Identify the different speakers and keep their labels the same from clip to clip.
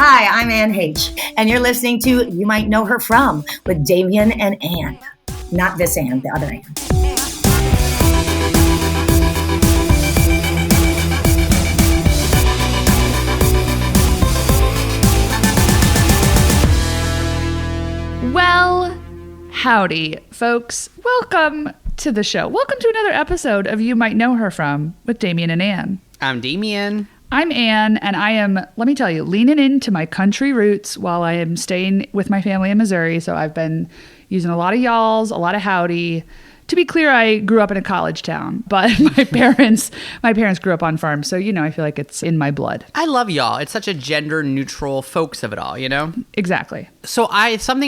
Speaker 1: Hi, I'm Anne Heche, and you're listening to You Might Know Her From with Damian and Anne. Not this Anne, the other Anne.
Speaker 2: Well, howdy, folks. Welcome to the show. Welcome to another episode of You Might Know Her From with Damian and Anne.
Speaker 3: I'm Damian.
Speaker 2: I'm Anne, and I am, let me tell you, leaning into my country roots while I am staying with my family in Missouri. So I've been using a lot of y'alls, a lot of howdy. To be clear, I grew up in a college town, but my parents grew up on farms. So, you know, I feel like it's in my blood.
Speaker 3: I love y'all. It's such a gender neutral folks of it all, you know?
Speaker 2: Exactly.
Speaker 3: So follow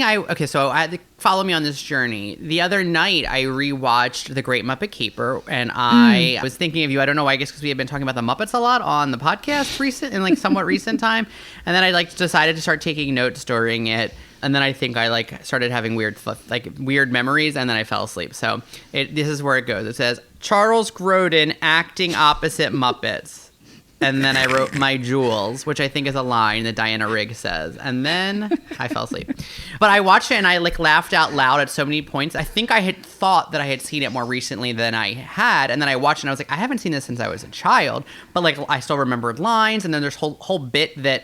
Speaker 3: me on this journey. The other night, I rewatched The Great Muppet Caper, and I was thinking of you. I don't know, I guess because we had been talking about the Muppets a lot on the podcast in somewhat recent time. And then I decided to start taking notes during it. And then I think I started having weird memories, and then I fell asleep. So this is where it goes. It says, Charles Grodin acting opposite Muppets. And then I wrote my jewels, which I think is a line that Diana Rigg says. And then I fell asleep. But I watched it and I laughed out loud at so many points. I think I had thought that I had seen it more recently than I had. And then I watched it and I was like, I haven't seen this since I was a child. But I still remembered lines. And then there's whole bit that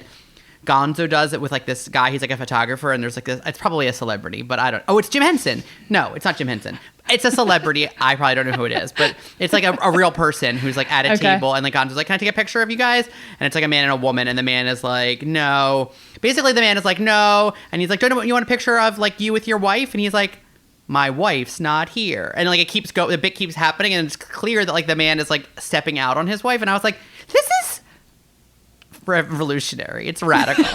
Speaker 3: Gonzo does it with this guy. He's a photographer, and there's this. It's probably a celebrity, but I don't. Oh, it's Jim Henson. No, it's not Jim Henson. It's a celebrity. I probably don't know who it is, but it's a real person who's at a table, and Gonzo's like, "Can I take a picture of you guys?" And it's a man and a woman, and the man is like, "No." Basically, the man is like, "No," and he's like, "Don't you want a picture of you with your wife?" And he's like, "My wife's not here," and the bit keeps happening, and it's clear that the man is stepping out on his wife, and I was like, "This is revolutionary. It's radical."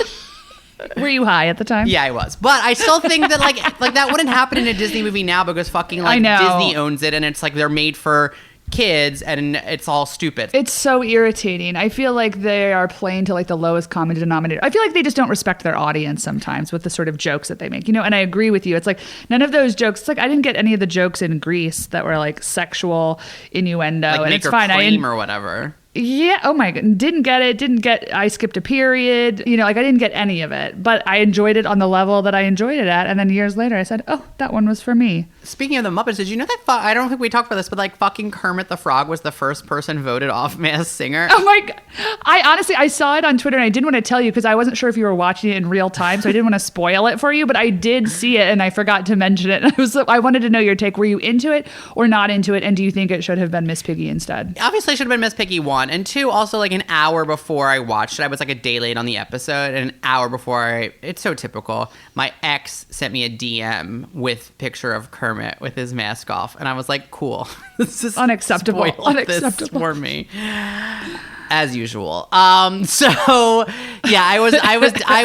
Speaker 2: Were you high at the time?
Speaker 3: Yeah, I was. But I still think that that wouldn't happen in a Disney movie now because fucking Disney owns it, and it's they're made for kids and it's all stupid.
Speaker 2: It's so irritating. I feel like they are playing to the lowest common denominator. I feel like they just don't respect their audience sometimes with the sort of jokes that they make. And I agree with you. It's none of those jokes. It's I didn't get any of the jokes in Grease that were sexual innuendo, and it's fine.
Speaker 3: Or whatever.
Speaker 2: Yeah. Oh my God. Didn't get it. I skipped a period. I didn't get any of it, but I enjoyed it on the level that I enjoyed it at. And then years later I said, oh, that one was for me.
Speaker 3: Speaking of the Muppets, did you know that? I don't think we talked about this, but fucking Kermit the Frog was the first person voted off Masked Singer.
Speaker 2: Oh my God. I saw it on Twitter, and I didn't want to tell you because I wasn't sure if you were watching it in real time. So I didn't want to spoil it for you, but I did see it and I forgot to mention it. I wanted to know your take. Were you into it or not into it? And do you think it should have been Miss Piggy instead?
Speaker 3: Obviously it should have been Miss Piggy 1. And 2, also an hour before I watched it, I was a day late on the episode, and an hour before it's so typical, my ex sent me a DM with picture of Kermit with his mask off, and I was like, cool. This is
Speaker 2: unacceptable.
Speaker 3: This for me. As usual. So yeah, I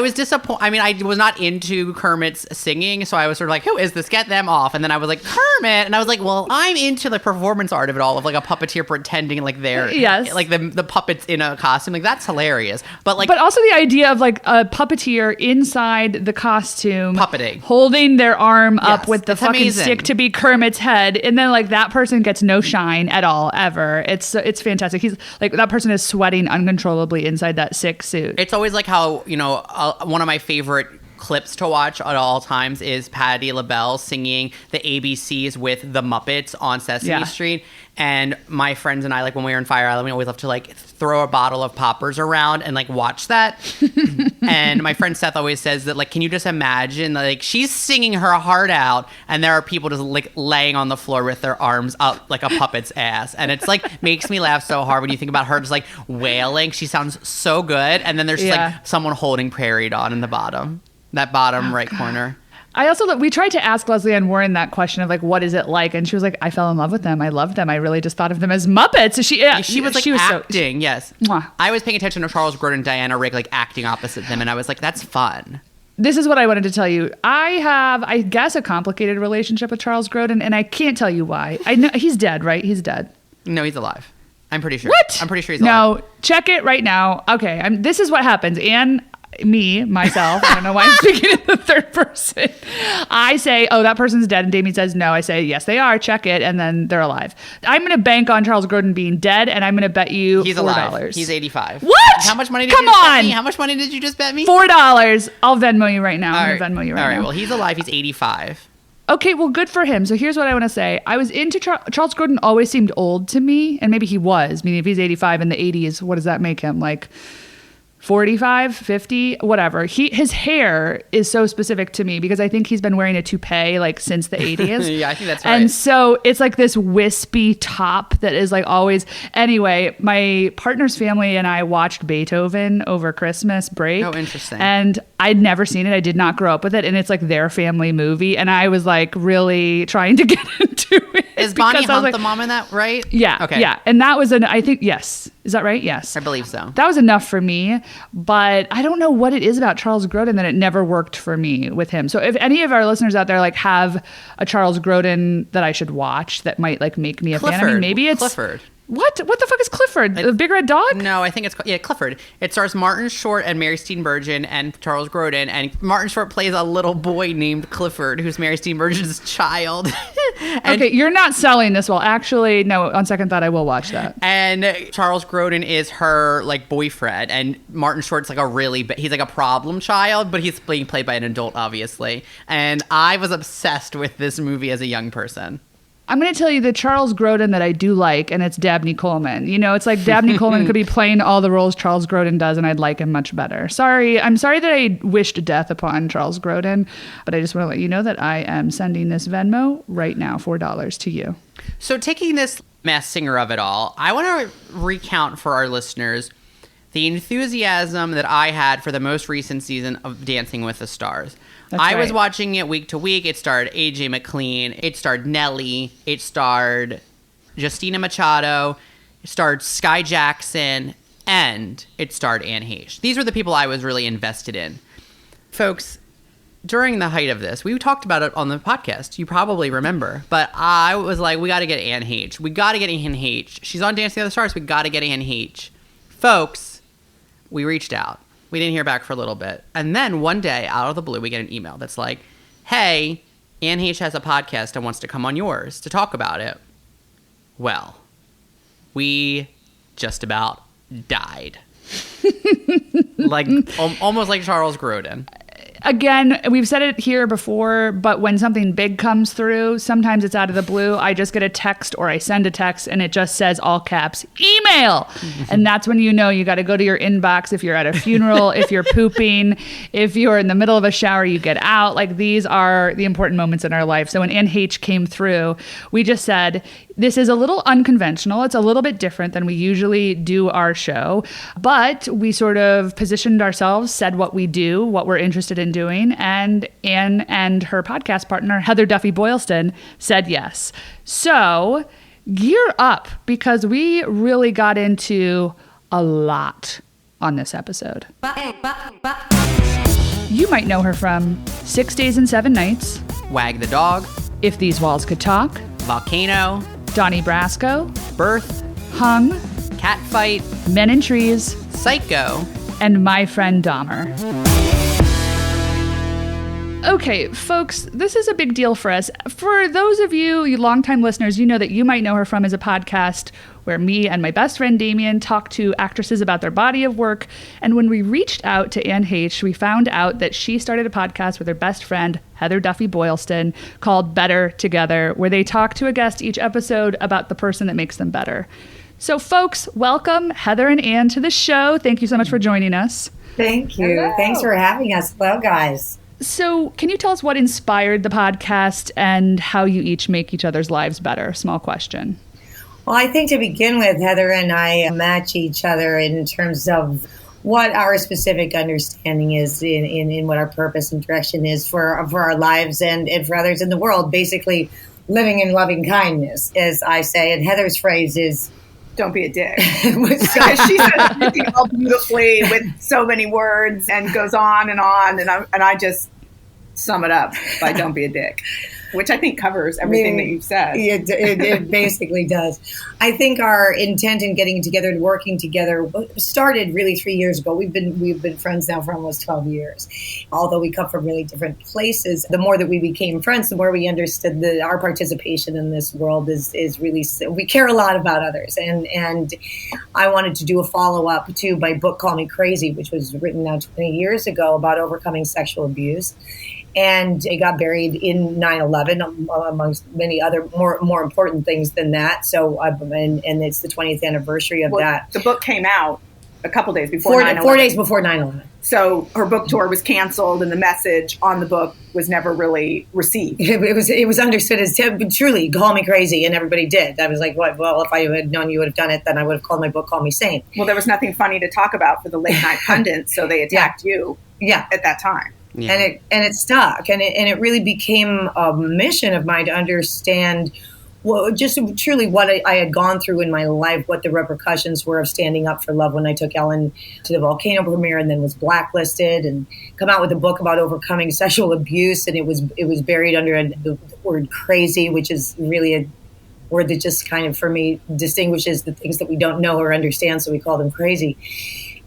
Speaker 3: was disappointed. I mean, I was not into Kermit's singing, so I was sort of who is this? Get them off. And then I was like, Kermit, and I was like, well, I'm into the performance art of it all, of a puppeteer pretending they're the puppets in a costume. That's hilarious. But
Speaker 2: also the idea of a puppeteer inside the costume
Speaker 3: puppeting,
Speaker 2: holding their arm up with the fucking
Speaker 3: amazing
Speaker 2: stick to be Kermit's head, and then that person gets no shine at all ever. It's fantastic. He's that person is sweating uncontrollably inside that sick suit.
Speaker 3: It's always how, one of my favorite clips to watch at all times is Patti LaBelle singing the ABCs with the Muppets on Sesame Street. And my friends and I, when we were in Fire Island, we always love to throw a bottle of poppers around and watch that. And my friend Seth always says that can you just imagine she's singing her heart out and there are people just laying on the floor with their arms up like a puppet's ass, and it's makes me laugh so hard when you think about her just wailing. She sounds so good, and then there's just someone holding Prairie Dawn in the bottom, that bottom right corner.
Speaker 2: I also, we tried to ask Leslie Ann Warren that question of what is it like? And she was like, I fell in love with them. I loved them. I really just thought of them as Muppets. She was
Speaker 3: acting. Yes. Mwah. I was paying attention to Charles Grodin and Diana Rigg acting opposite them. And I was like, that's fun.
Speaker 2: This is what I wanted to tell you. I have, I guess, a complicated relationship with Charles Grodin, and I can't tell you why. I know he's dead, right? He's dead.
Speaker 3: No, he's alive. I'm pretty sure.
Speaker 2: What?
Speaker 3: I'm pretty sure he's alive.
Speaker 2: No, check it right now. Okay. This is what happens. Anne myself, I don't know why I'm speaking in the third person. I say, oh, that person's dead. And Damian says, no. I say, yes, they are. Check it. And then they're alive. I'm going to bank on Charles Grodin being dead. And I'm going to bet you
Speaker 3: he's
Speaker 2: $4.
Speaker 3: Alive. He's 85.
Speaker 2: What?
Speaker 3: How much money did
Speaker 2: Come
Speaker 3: you just
Speaker 2: on.
Speaker 3: bet me? How much money did you just bet me?
Speaker 2: $4. I'll Venmo you right now. I'm going to Venmo you right now.
Speaker 3: All right. Well, he's alive. He's 85.
Speaker 2: Okay, well, good for him. So here's what I want to say. I was into Charles Grodin always seemed old to me, and maybe he was. I mean, if he's 85 in the 80s, what does that make him? Like 45, 50, whatever. His hair is so specific to me because I think he's been wearing a toupee like since the 80s.
Speaker 3: Yeah, I think that's right.
Speaker 2: And so it's like this wispy top that is like always. Anyway, my partner's family and I watched Beethoven over Christmas break.
Speaker 3: Oh, interesting.
Speaker 2: And I'd never seen it. I did not grow up with it. And it's like their family movie. And I was like really trying to get into it.
Speaker 3: Is Bonnie Hunt the mom in that, right?
Speaker 2: Yeah.
Speaker 3: Okay.
Speaker 2: Yeah. And that was I think, yes. Is that right? Yes.
Speaker 3: I believe so.
Speaker 2: That was enough for me. But I don't know what it is about Charles Grodin that it never worked for me with him. So if any of our listeners out there like have a Charles Grodin that I should watch that might like make me a fan. I mean, maybe it's
Speaker 3: Clifford.
Speaker 2: What the fuck is Clifford? The Big Red Dog?
Speaker 3: No, I think it's Clifford. It stars Martin Short and Mary Steenburgen and Charles Grodin, and Martin Short plays a little boy named Clifford, who's Mary Steenburgen's child.
Speaker 2: Okay, you're not selling this well. Actually, no. On second thought, I will watch that.
Speaker 3: And Charles Grodin is her like boyfriend, and Martin Short's like he's like a problem child, but he's being played by an adult, obviously. And I was obsessed with this movie as a young person.
Speaker 2: I'm going to tell you the Charles Grodin that I do like, and it's Dabney Coleman. You know, it's like Dabney Coleman could be playing all the roles Charles Grodin does, and I'd like him much better. I'm sorry that I wished death upon Charles Grodin, but I just want to let you know that I am sending this Venmo right now, $4 to you.
Speaker 3: So taking this Masked Singer of it all, I want to recount for our listeners the enthusiasm that I had for the most recent season of Dancing with the Stars. I was watching it week to week. It starred AJ McLean. It starred Nelly. It starred Justina Machado. It starred Sky Jackson. And it starred Anne Heche. These were the people I was really invested in. Folks, during the height of this, we talked about it on the podcast. You probably remember. But I was like, we got to get Anne Heche. We got to get Anne Heche. She's on Dancing with the Stars. We got to get Anne Heche. Folks, we reached out. We didn't hear back for a little bit. And then one day, out of the blue, we get an email that's like, hey, Anne Heche has a podcast and wants to come on yours to talk about it. Well, we just about died. Like, almost like Charles Grodin.
Speaker 2: Again, we've said it here before, but when something big comes through, sometimes it's out of the blue. I just get a text or I send a text and it just says all caps, email. And that's when you know you got to go to your inbox if you're at a funeral, if you're pooping, if you're in the middle of a shower, you get out. Like these are the important moments in our life. So when Anne Heche came through, we just said, this is a little unconventional. It's a little bit different than we usually do our show, but we sort of positioned ourselves, said what we do, what we're interested in doing, and Anne and her podcast partner, Heather Duffy Boylston, said yes. So gear up because we really got into a lot on this episode. You might know her from 6 Days and 7 Nights,
Speaker 3: Wag the Dog,
Speaker 2: If These Walls Could Talk,
Speaker 3: Volcano,
Speaker 2: Donnie Brasco,
Speaker 3: Birth,
Speaker 2: Hung,
Speaker 3: Catfight,
Speaker 2: Men in Trees,
Speaker 3: Psycho,
Speaker 2: and My Friend Dahmer. Okay, folks, this is a big deal for us. For those of you longtime listeners, you know that You Might Know Her From is a podcast where me and my best friend Damian talk to actresses about their body of work. And when we reached out to Anne Heche, we found out that she started a podcast with her best friend, Heather Duffy Boylston, called Better Together, where they talk to a guest each episode about the person that makes them better. So, folks, welcome Heather and Anne to the show. Thank you so much for joining us.
Speaker 1: Thank you.
Speaker 4: Hello.
Speaker 1: Thanks for having us. Hello, guys.
Speaker 2: So can you tell us what inspired the podcast and how you each make each other's lives better? Small question.
Speaker 1: Well, I think to begin with, Heather and I match each other in terms of what our specific understanding is in what our purpose and direction is for our lives and for others in the world. Basically, living in loving kindness, as I say. And Heather's phrase is,
Speaker 4: don't be a dick. She says everything all beautifully with so many words and goes on, and I just sum it up by don't be a dick. which I think covers everything that you've said.
Speaker 1: It basically does. I think our intent in getting together and working together started really 3 years ago. We've been friends now for almost 12 years. Although we come from really different places, the more that we became friends, the more we understood that our participation in this world is really, we care a lot about others. And I wanted to do a follow-up to my book, Call Me Crazy, which was written now 20 years ago about overcoming sexual abuse. And it got buried in 9/11, amongst many other more important things than that. So, and it's the 20th anniversary of that.
Speaker 4: The book came out a couple days before 9/11.
Speaker 1: 4 days before 9/11.
Speaker 4: So her book tour was canceled, and the message on the book was never really received.
Speaker 1: It was understood as truly Call Me Crazy, and everybody did. I was like, what? Well, if I had known you would have done it, then I would have called my book Call Me Sane.
Speaker 4: Well, there was nothing funny to talk about for the late night pundits, so they attacked you.
Speaker 1: Yeah,
Speaker 4: at that time.
Speaker 3: Yeah.
Speaker 1: And it stuck, and it really became a mission of mine to understand, well, just truly what I had gone through in my life, what the repercussions were of standing up for love when I took Ellen to the Volcano premiere and then was Blacklisted, and come out with a book about overcoming sexual abuse, and it was buried under the word crazy, which is really a word that just kind of, for me, distinguishes the things that we don't know or understand, so we call them crazy.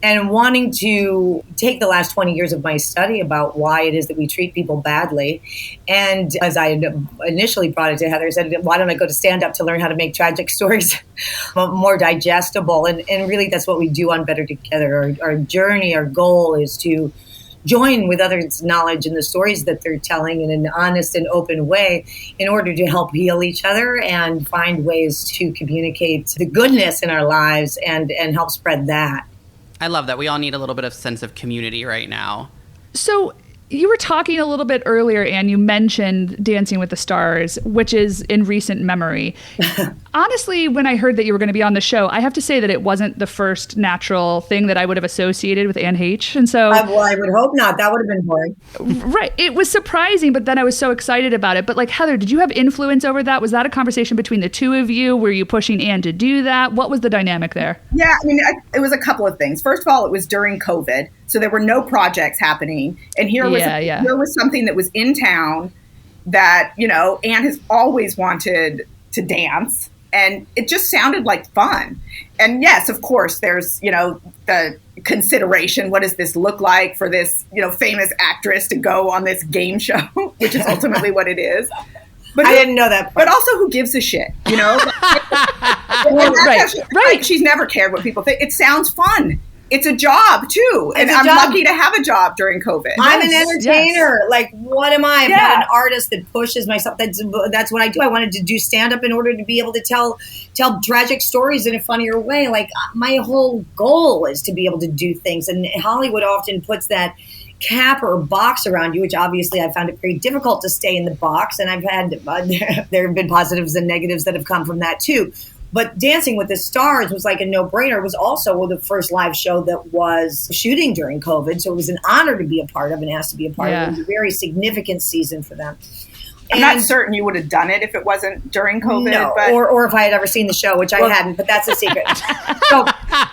Speaker 1: And wanting to take the last 20 years of my study about why it is that we treat people badly. And as I initially brought it to Heather, I said, why don't I go to stand up to learn how to make tragic stories more digestible? And really that's what we do on Better Together. Our journey, our goal is to join with others' knowledge in the stories that they're telling in an honest and open way in order to help heal each other and find ways to communicate the goodness in our lives and help spread that.
Speaker 3: I love that. We all need a little bit of sense of community right now.
Speaker 2: So you were talking a little bit earlier, and you mentioned Dancing with the Stars, which is in recent memory. Honestly, when I heard that you were going to be on the show, I have to say that it wasn't the first natural thing that I would have associated with Anne Heche. And so,
Speaker 1: well, I would hope not. That would have been boring.
Speaker 2: Right. It was surprising, but then I was so excited about it. But like, Heather, did you have influence over that? Was that a conversation between the two of you? Were you pushing Anne to do that? What was the dynamic there?
Speaker 4: Yeah, I mean, it was a couple of things. First of all, it was during COVID, so there were no projects happening. And here was something that was in town that, Anne has always wanted to dance. And it just sounded like fun. And yes, of course, there's, the consideration. What does this look like for this, famous actress to go on this game show, which is ultimately what it is. But
Speaker 1: I didn't know that part.
Speaker 4: But also, who gives a shit,
Speaker 2: Right.
Speaker 4: She's never cared what people think. It sounds fun. It's a job, too. And I'm lucky to have a job during COVID.
Speaker 1: I'm an entertainer.
Speaker 2: Yes.
Speaker 1: Like, what am I? I'm not an artist that pushes myself. That's what I do. I wanted to do stand-up in order to be able to tell tragic stories in a funnier way. Like, my whole goal is to be able to do things. And Hollywood often puts that cap or box around you, which obviously I found it very difficult to stay in the box. And I've had, there have been positives and negatives that have come from that, too. But Dancing with the Stars was like a no-brainer. It was also the first live show that was shooting during COVID. So it was an honor to be a part of and asked to be a part of. It was a very significant season for them.
Speaker 4: I'm not certain you would have done it if it wasn't during COVID.
Speaker 1: No,
Speaker 4: but
Speaker 1: or if I had ever seen the show, which I hadn't, but that's a secret. So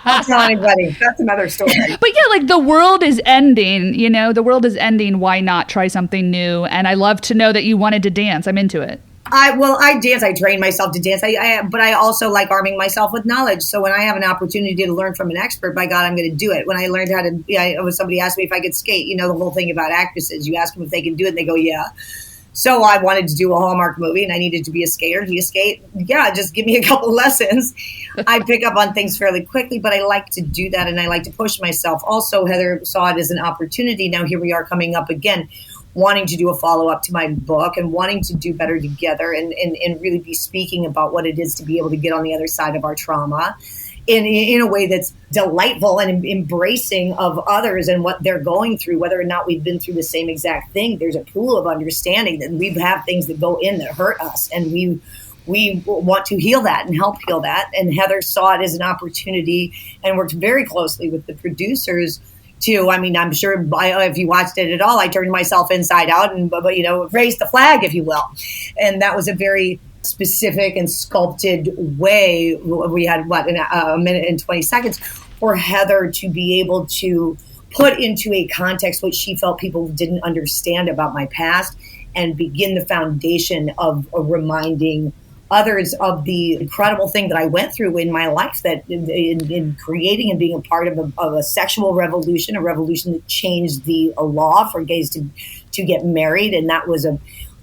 Speaker 1: don't tell anybody.
Speaker 4: That's another story.
Speaker 2: But yeah, like the world is ending, the world is ending. Why not try something new? And I love to know that you wanted to dance. I'm into it.
Speaker 1: I dance. I train myself to dance. But I also like arming myself with knowledge. So when I have an opportunity to learn from an expert, by God, I'm going to do it. When I learned how to, when somebody asked me if I could skate, the whole thing about actresses, you ask them if they can do it, and they go, yeah. So I wanted to do a Hallmark movie, and I needed to be a skater. Do you skate? Yeah, just give me a couple lessons. I pick up on things fairly quickly, but I like to do that, and I like to push myself. Also, Heather saw it as an opportunity. Now here we are coming up again, wanting to do a follow-up to my book and wanting to do Better Together and really be speaking about what it is to be able to get on the other side of our trauma in a way that's delightful and embracing of others and what they're going through, whether or not we've been through the same exact thing. There's a pool of understanding that we have things that go in that hurt us, and we want to heal that and help heal that. And Heather saw it as an opportunity and worked very closely with the producers too. I mean, I'm sure if you watched it at all, I turned myself inside out and, raised the flag, if you will. And that was a very specific and sculpted way. We had, a minute and 20 seconds for Heather to be able to put into a context what she felt people didn't understand about my past and begin the foundation of reminding others of the incredible thing that I went through in my life, that in creating and being a part of a sexual revolution, a revolution that changed the law for gays to get married. And that was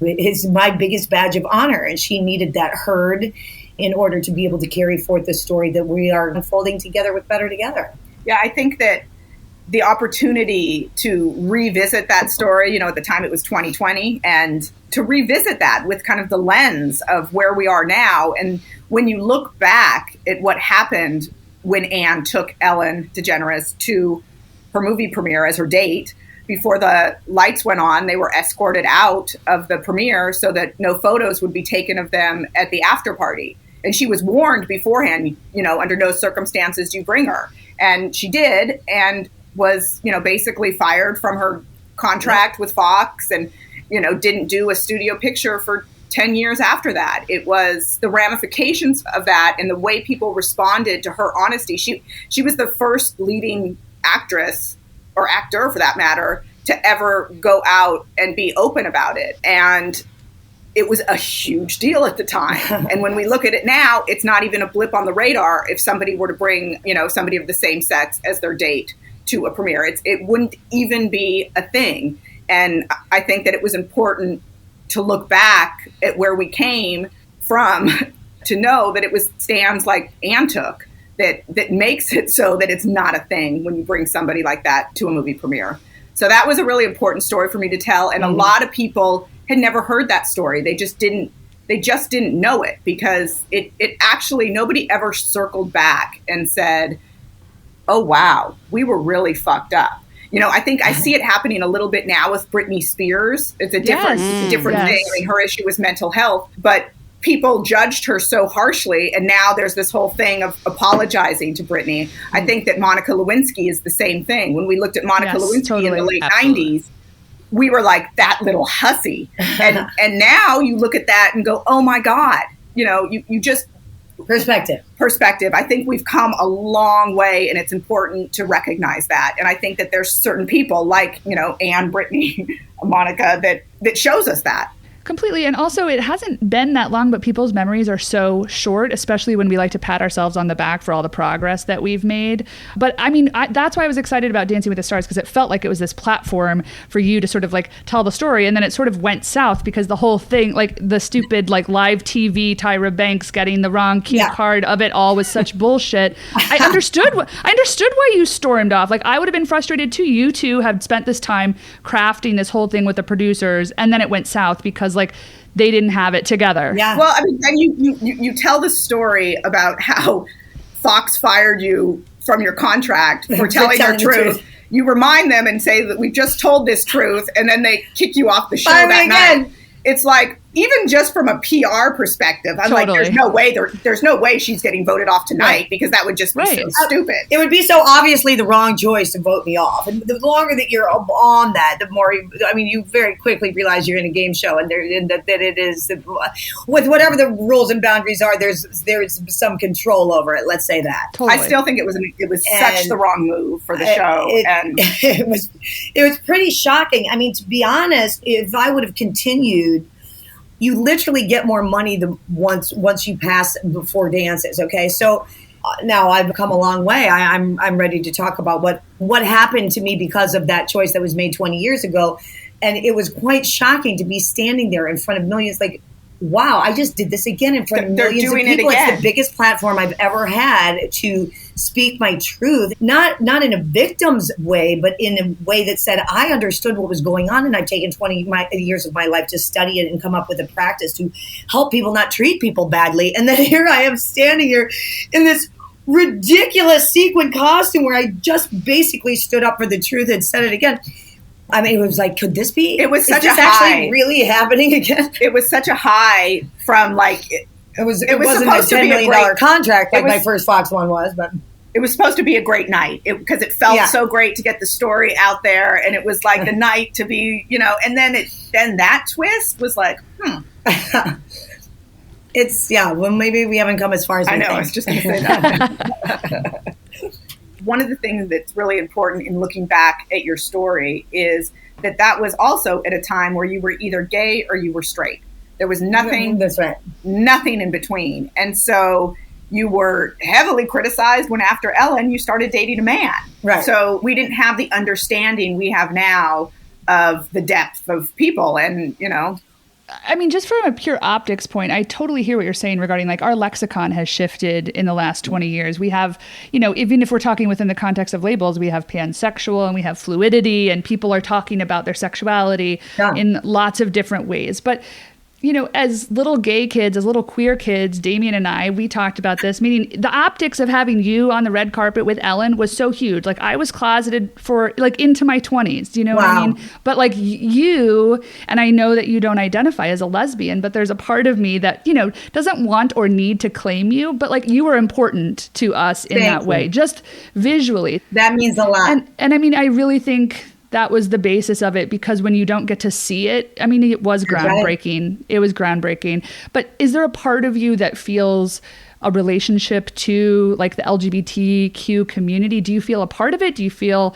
Speaker 1: my biggest badge of honor. And she needed that heard in order to be able to carry forth the story that we are unfolding together with Better Together.
Speaker 4: Yeah, I think that the opportunity to revisit that story, at the time it was 2020, and to revisit that with kind of the lens of where we are now. And when you look back at what happened when Anne took Ellen DeGeneres to her movie premiere as her date, before the lights went on, they were escorted out of the premiere so that no photos would be taken of them at the after party. And she was warned beforehand, under no circumstances do you bring her. And she did, and was, basically fired from her contract with Fox, and, didn't do a studio picture for 10 years after that. It was the ramifications of that and the way people responded to her honesty. She was the first leading actress, or actor for that matter, to ever go out and be open about it. And it was a huge deal at the time. And when we look at it now, it's not even a blip on the radar if somebody were to bring, somebody of the same sex as their date to a premiere. It wouldn't even be a thing. And I think that it was important to look back at where we came from to know that it was stands like Anne took that makes it so that it's not a thing when you bring somebody like that to a movie premiere. So that was a really important story for me to tell. And a lot of people had never heard that story. They just didn't know it, because it actually, nobody ever circled back and said, oh, wow, we were really fucked up. I think I see it happening a little bit now with Britney Spears. It's a different thing. I mean, her issue was mental health, but people judged her so harshly, and now there's this whole thing of apologizing to Britney. I think that Monica Lewinsky is the same thing. When we looked at Monica Lewinsky in the late 90s, we were like, that little hussy. And now you look at that and go, oh my God, you just... Perspective. I think we've come a long way, and it's important to recognize that. And I think that there's certain people like, Anne, Britney, Monica, that shows us that.
Speaker 2: Completely. And also, it hasn't been that long, but people's memories are so short, especially when we like to pat ourselves on the back for all the progress that we've made. But I mean, that's why I was excited about Dancing with the Stars, because it felt like it was this platform for you to sort of like tell the story. And then it sort of went south because the whole thing, like the stupid like live TV Tyra Banks getting the wrong cue card of it all was such bullshit. I understood why you stormed off. Like, I would have been frustrated too. You two had spent this time crafting this whole thing with the producers, and then it went south because like they didn't have it together.
Speaker 1: Yeah.
Speaker 4: Well, I mean, and you tell the story about how Fox fired you from your contract for telling the truth. You remind them and say that we just told this truth, and then they kick you off the show that night. It's like, even just from a PR perspective, I'm like, there's no way she's getting voted off tonight, because that would just be so stupid.
Speaker 1: It would be so obviously the wrong choice to vote me off. And the longer that you're on that, the more, you very quickly realize you're in a game show, and that it is, with whatever the rules and boundaries are, there's some control over it. Let's say that.
Speaker 4: Totally. I still think it was such the wrong move for the show.
Speaker 1: It was pretty shocking. I mean, to be honest, if I would have continued, you literally get more money once you pass before dances. Okay, so now I've come a long way. I'm ready to talk about what happened to me because of that choice that was made 20 years ago, and it was quite shocking to be standing there in front of millions. Like, wow, I just did this again in front of millions of people. It's the biggest platform I've ever had to speak my truth, not in a victim's way, but in a way that said I understood what was going on, and I've taken 20 years of my life to study it and come up with a practice to help people not treat people badly. And then here I am standing here in this ridiculous sequin costume where I just basically stood up for the truth and said it again. I mean, it was like, could this be?
Speaker 4: It was such a high.
Speaker 1: Actually really happening again?
Speaker 4: It was such a high from like...
Speaker 1: It wasn't a $10 million contract like my first Fox one was, but...
Speaker 4: It was supposed to be a great night because it felt so great to get the story out there, and it was like the night to be, and then that twist was like,
Speaker 1: It's, well, maybe we haven't come as far as we think.
Speaker 4: I was just going to say that. one of the things that's really important in looking back at your story is that was also at a time where you were either gay or you were straight. There was nothing,
Speaker 1: that's right,
Speaker 4: nothing in between. And so you were heavily criticized when after Ellen, you started dating a man.
Speaker 1: Right.
Speaker 4: So we didn't have the understanding we have now of the depth of people. And, you know,
Speaker 2: I mean, just from a pure optics point, I totally hear what you're saying regarding like our lexicon has shifted in the last 20 years. We have, you know, even if we're talking within the context of labels, we have pansexual and we have fluidity, and people are talking about their sexuality in lots of different ways. But you know, as little gay kids, as little queer kids, Damian and I, we talked about this, meaning the optics of having you on the red carpet with Ellen was so huge. Like I was closeted for like into my 20s, you know what I mean? But like you, and I know that you don't identify as a lesbian, but there's a part of me that, you know, doesn't want or need to claim you, but like you were important to us in that way, just visually.
Speaker 1: That means a lot.
Speaker 2: And I mean, I really think that was the basis of it, because when you don't get to see it, I mean, it was groundbreaking. Right. It was groundbreaking. But is there a part of you that feels a relationship to like the LGBTQ community? Do you feel a part of it? Do you feel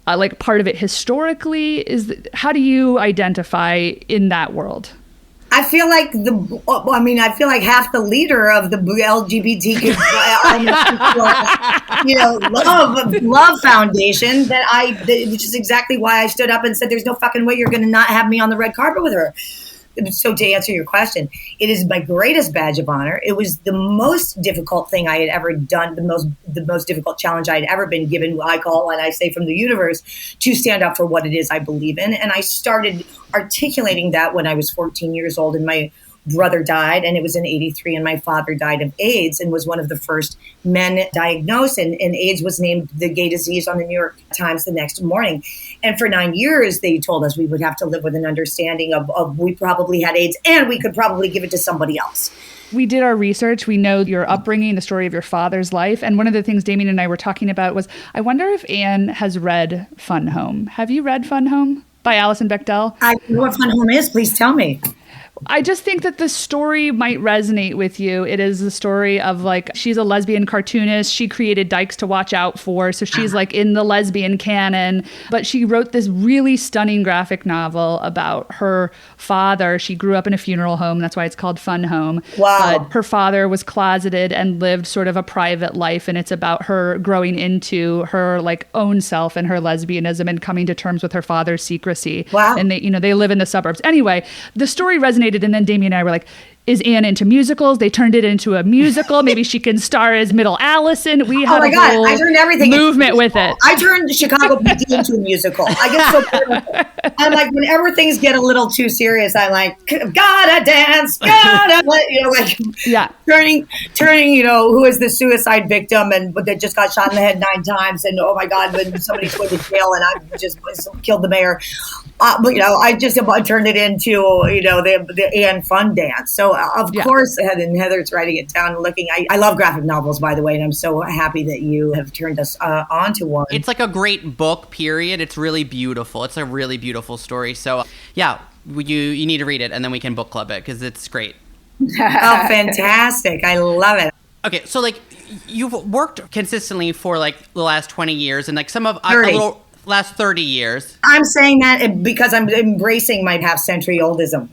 Speaker 2: like part of it historically? How do you identify in that world?
Speaker 1: I feel like I feel like half the leader of the LGBTQ, you know, love foundation which is exactly why I stood up and said, there's no fucking way you're going to not have me on the red carpet with her. So to answer your question, it is my greatest badge of honor. It was the most difficult thing I had ever done, the most difficult challenge I had ever been given, what I call, and I say from the universe, to stand up for what it is I believe in. And I started articulating that when I was 14 years old, and my brother died, and it was in 83, and my father died of AIDS and was one of the first men diagnosed, and AIDS was named the gay disease on the New York Times the next morning. And for 9 years, they told us we would have to live with an understanding of we probably had AIDS and we could probably give it to somebody else.
Speaker 2: We did our research. We know your upbringing, the story of your father's life. And one of the things Damian and I were talking about was, I wonder if Anne has read Fun Home. Have you read Fun Home by Alison Bechdel?
Speaker 1: I know what Fun Home is. Please tell me.
Speaker 2: I just think that the story might resonate with you. It is the story of like, she's a lesbian cartoonist. She created Dykes to Watch Out For. So she's like in the lesbian canon, but she wrote this really stunning graphic novel about her father. She grew up in a funeral home. That's why it's called Fun Home.
Speaker 1: Wow.
Speaker 2: But her father was closeted and lived sort of a private life. And it's about her growing into her like own self and her lesbianism and coming to terms with her father's secrecy.
Speaker 1: Wow.
Speaker 2: And they live in the suburbs. Anyway, the story resonated. And then Damian and I were like, is Anne into musicals? They turned it into a musical. Maybe she can star as Middle Allison. We had a whole
Speaker 1: I turned everything
Speaker 2: movement with it.
Speaker 1: I turned Chicago PD into a musical. I get so I'm like, whenever things get a little too serious, I'm like, gotta dance, turning, you know, who is the suicide victim and that just got shot in the head 9 times, and oh my God, when somebody's going to jail and I just killed the mayor. But, you know, I just turned it into, you know, the Anne Fun Dance. So, of course, and Heather's writing it down and looking. I love graphic novels, by the way, and I'm so happy that you have turned us onto one.
Speaker 3: It's like a great book, period. It's really beautiful. It's a really beautiful story. So, yeah, you need to read it, and then we can book club it, because it's great.
Speaker 1: Oh, fantastic. I love it.
Speaker 3: Okay, so, like, you've worked consistently for, like, the last 20 years, and, like, some of last 30 years.
Speaker 1: I'm saying that because I'm embracing my half-century oldism,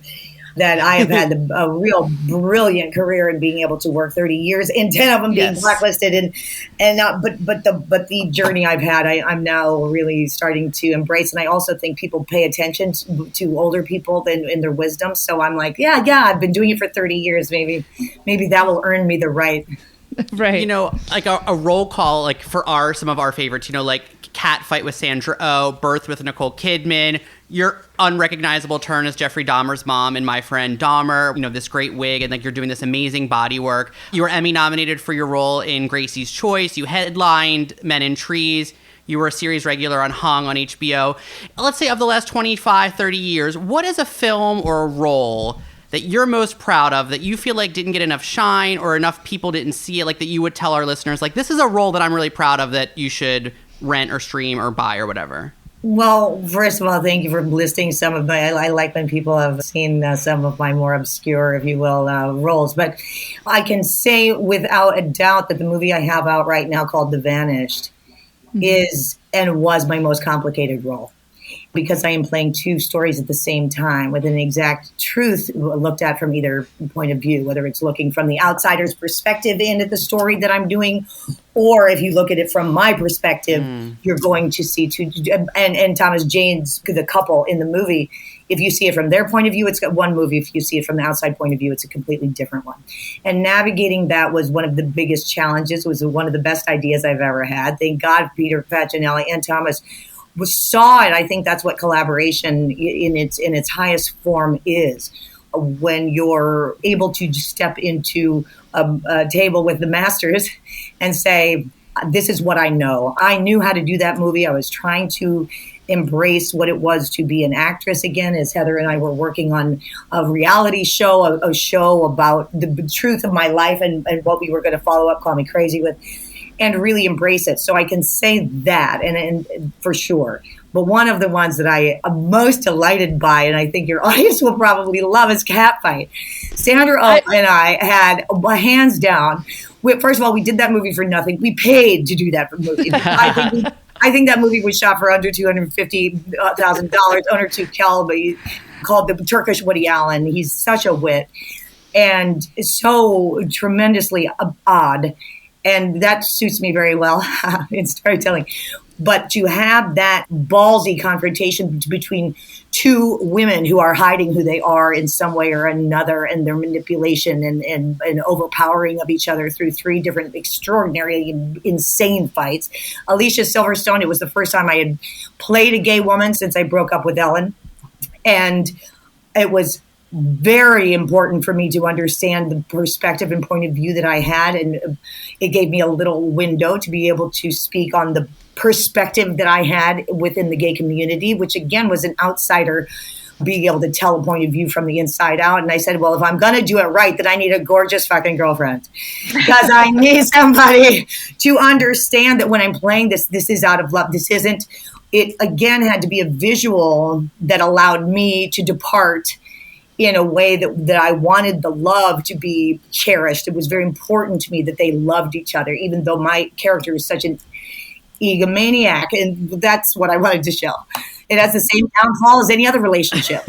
Speaker 1: that I have had a real brilliant career in being able to work 30 years, and 10 of them being blacklisted, but the journey I've had, I'm now really starting to embrace, and I also think people pay attention to older people in their wisdom. So I'm like, yeah, I've been doing it for 30 years. Maybe that will earn me the right.
Speaker 2: Right.
Speaker 3: You know, like a roll call, like for some of our favorites, you know, like Cat Fight with Sandra Oh, Birth with Nicole Kidman, your unrecognizable turn as Jeffrey Dahmer's mom in My Friend Dahmer, you know, this great wig, and like you're doing this amazing body work. You were Emmy nominated for your role in Gracie's Choice. You headlined Men in Trees. You were a series regular on Hung on HBO. Let's say of the last 25, 30 years, what is a film or a role that you're most proud of, that you feel like didn't get enough shine or enough people didn't see it, like that you would tell our listeners, like, this is a role that I'm really proud of that you should rent or stream or buy or whatever?
Speaker 1: Well, first of all, thank you for listing some of my, I like when people have seen some of my more obscure, if you will, roles. But I can say without a doubt that the movie I have out right now called The Vanished is and was my most complicated role, because I am playing two stories at the same time with an exact truth looked at from either point of view, whether it's looking from the outsider's perspective in at the story that I'm doing, or if you look at it from my perspective, you're going to see two, and Thomas Jane's, the couple in the movie, if you see it from their point of view, it's got one movie. If you see it from the outside point of view, it's a completely different one. And navigating that was one of the biggest challenges, was one of the best ideas I've ever had. Thank God Peter Facinelli and Thomas saw it. I think that's what collaboration in its highest form is. When you're able to just step into a table with the masters and say, this is what I know. I knew how to do that movie. I was trying to embrace what it was to be an actress again, as Heather and I were working on a reality show, a show about the truth of my life and what we were going to follow up Call Me Crazy with, and really embrace it. So I can say that, and for sure. But one of the ones that I am most delighted by, and I think your audience will probably love, is Catfight. Sandra Oh and I had, hands down, first of all, we did that movie for nothing. We paid to do that movie. I think that movie was shot for under $250,000. Owner to Kelby, called the Turkish Woody Allen. He's such a wit and so tremendously odd. And that suits me very well in storytelling. But to have that ballsy confrontation between two women who are hiding who they are in some way or another, and their manipulation and overpowering of each other through three different extraordinary, insane fights. Alicia Silverstone, it was the first time I had played a gay woman since I broke up with Ellen. And it was very important for me to understand the perspective and point of view that I had. And it gave me a little window to be able to speak on the perspective that I had within the gay community, which again was an outsider being able to tell a point of view from the inside out. And I said, well, if I'm going to do it right, then I need a gorgeous fucking girlfriend, because I need somebody to understand that when I'm playing this is out of love. This isn't, it again had to be a visual that allowed me to depart in a way that I wanted the love to be cherished. It was very important to me that they loved each other, even though my character is such an egomaniac, and that's what I wanted to show. It has the same downfall as any other relationship.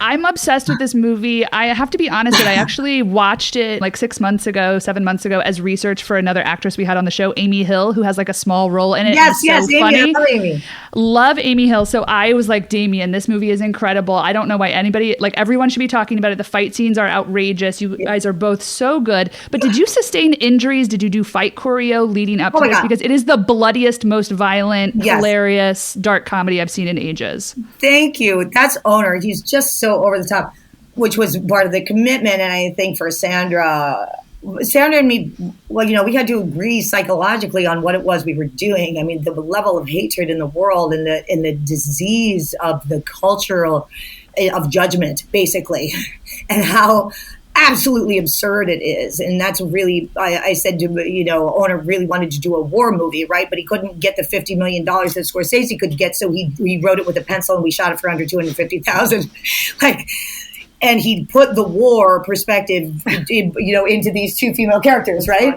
Speaker 2: I'm obsessed with this movie. I have to be honest that I actually watched it like 7 months ago, as research for another actress we had on the show, Amy Hill, who has like a small role in it.
Speaker 1: Yes,
Speaker 2: so
Speaker 1: Amy.
Speaker 2: Funny.
Speaker 1: I love Amy.
Speaker 2: Love Amy Hill. So I was like, Damian, this movie is incredible. I don't know why anybody, like everyone should be talking about it. The fight scenes are outrageous. You guys are both so good. But did you sustain injuries? Did you do fight choreo leading up to this? God. Because it is the bloodiest, most violent, hilarious, dark comedy I've seen in ages.
Speaker 1: Thank you. That's Owner. He's just so over the top, which was part of the commitment. And I think for Sandra and me, well, we had to agree psychologically on what it was we were doing. I mean, the level of hatred in the world and the disease of the cultural of judgment, basically, and how absolutely absurd it is. And that's really, I said to, Owner really wanted to do a war movie, right? But he couldn't get the $50 million that Scorsese could get. So he wrote it with a pencil and we shot it for under $250,000. And he put the war perspective, into these two female characters, right?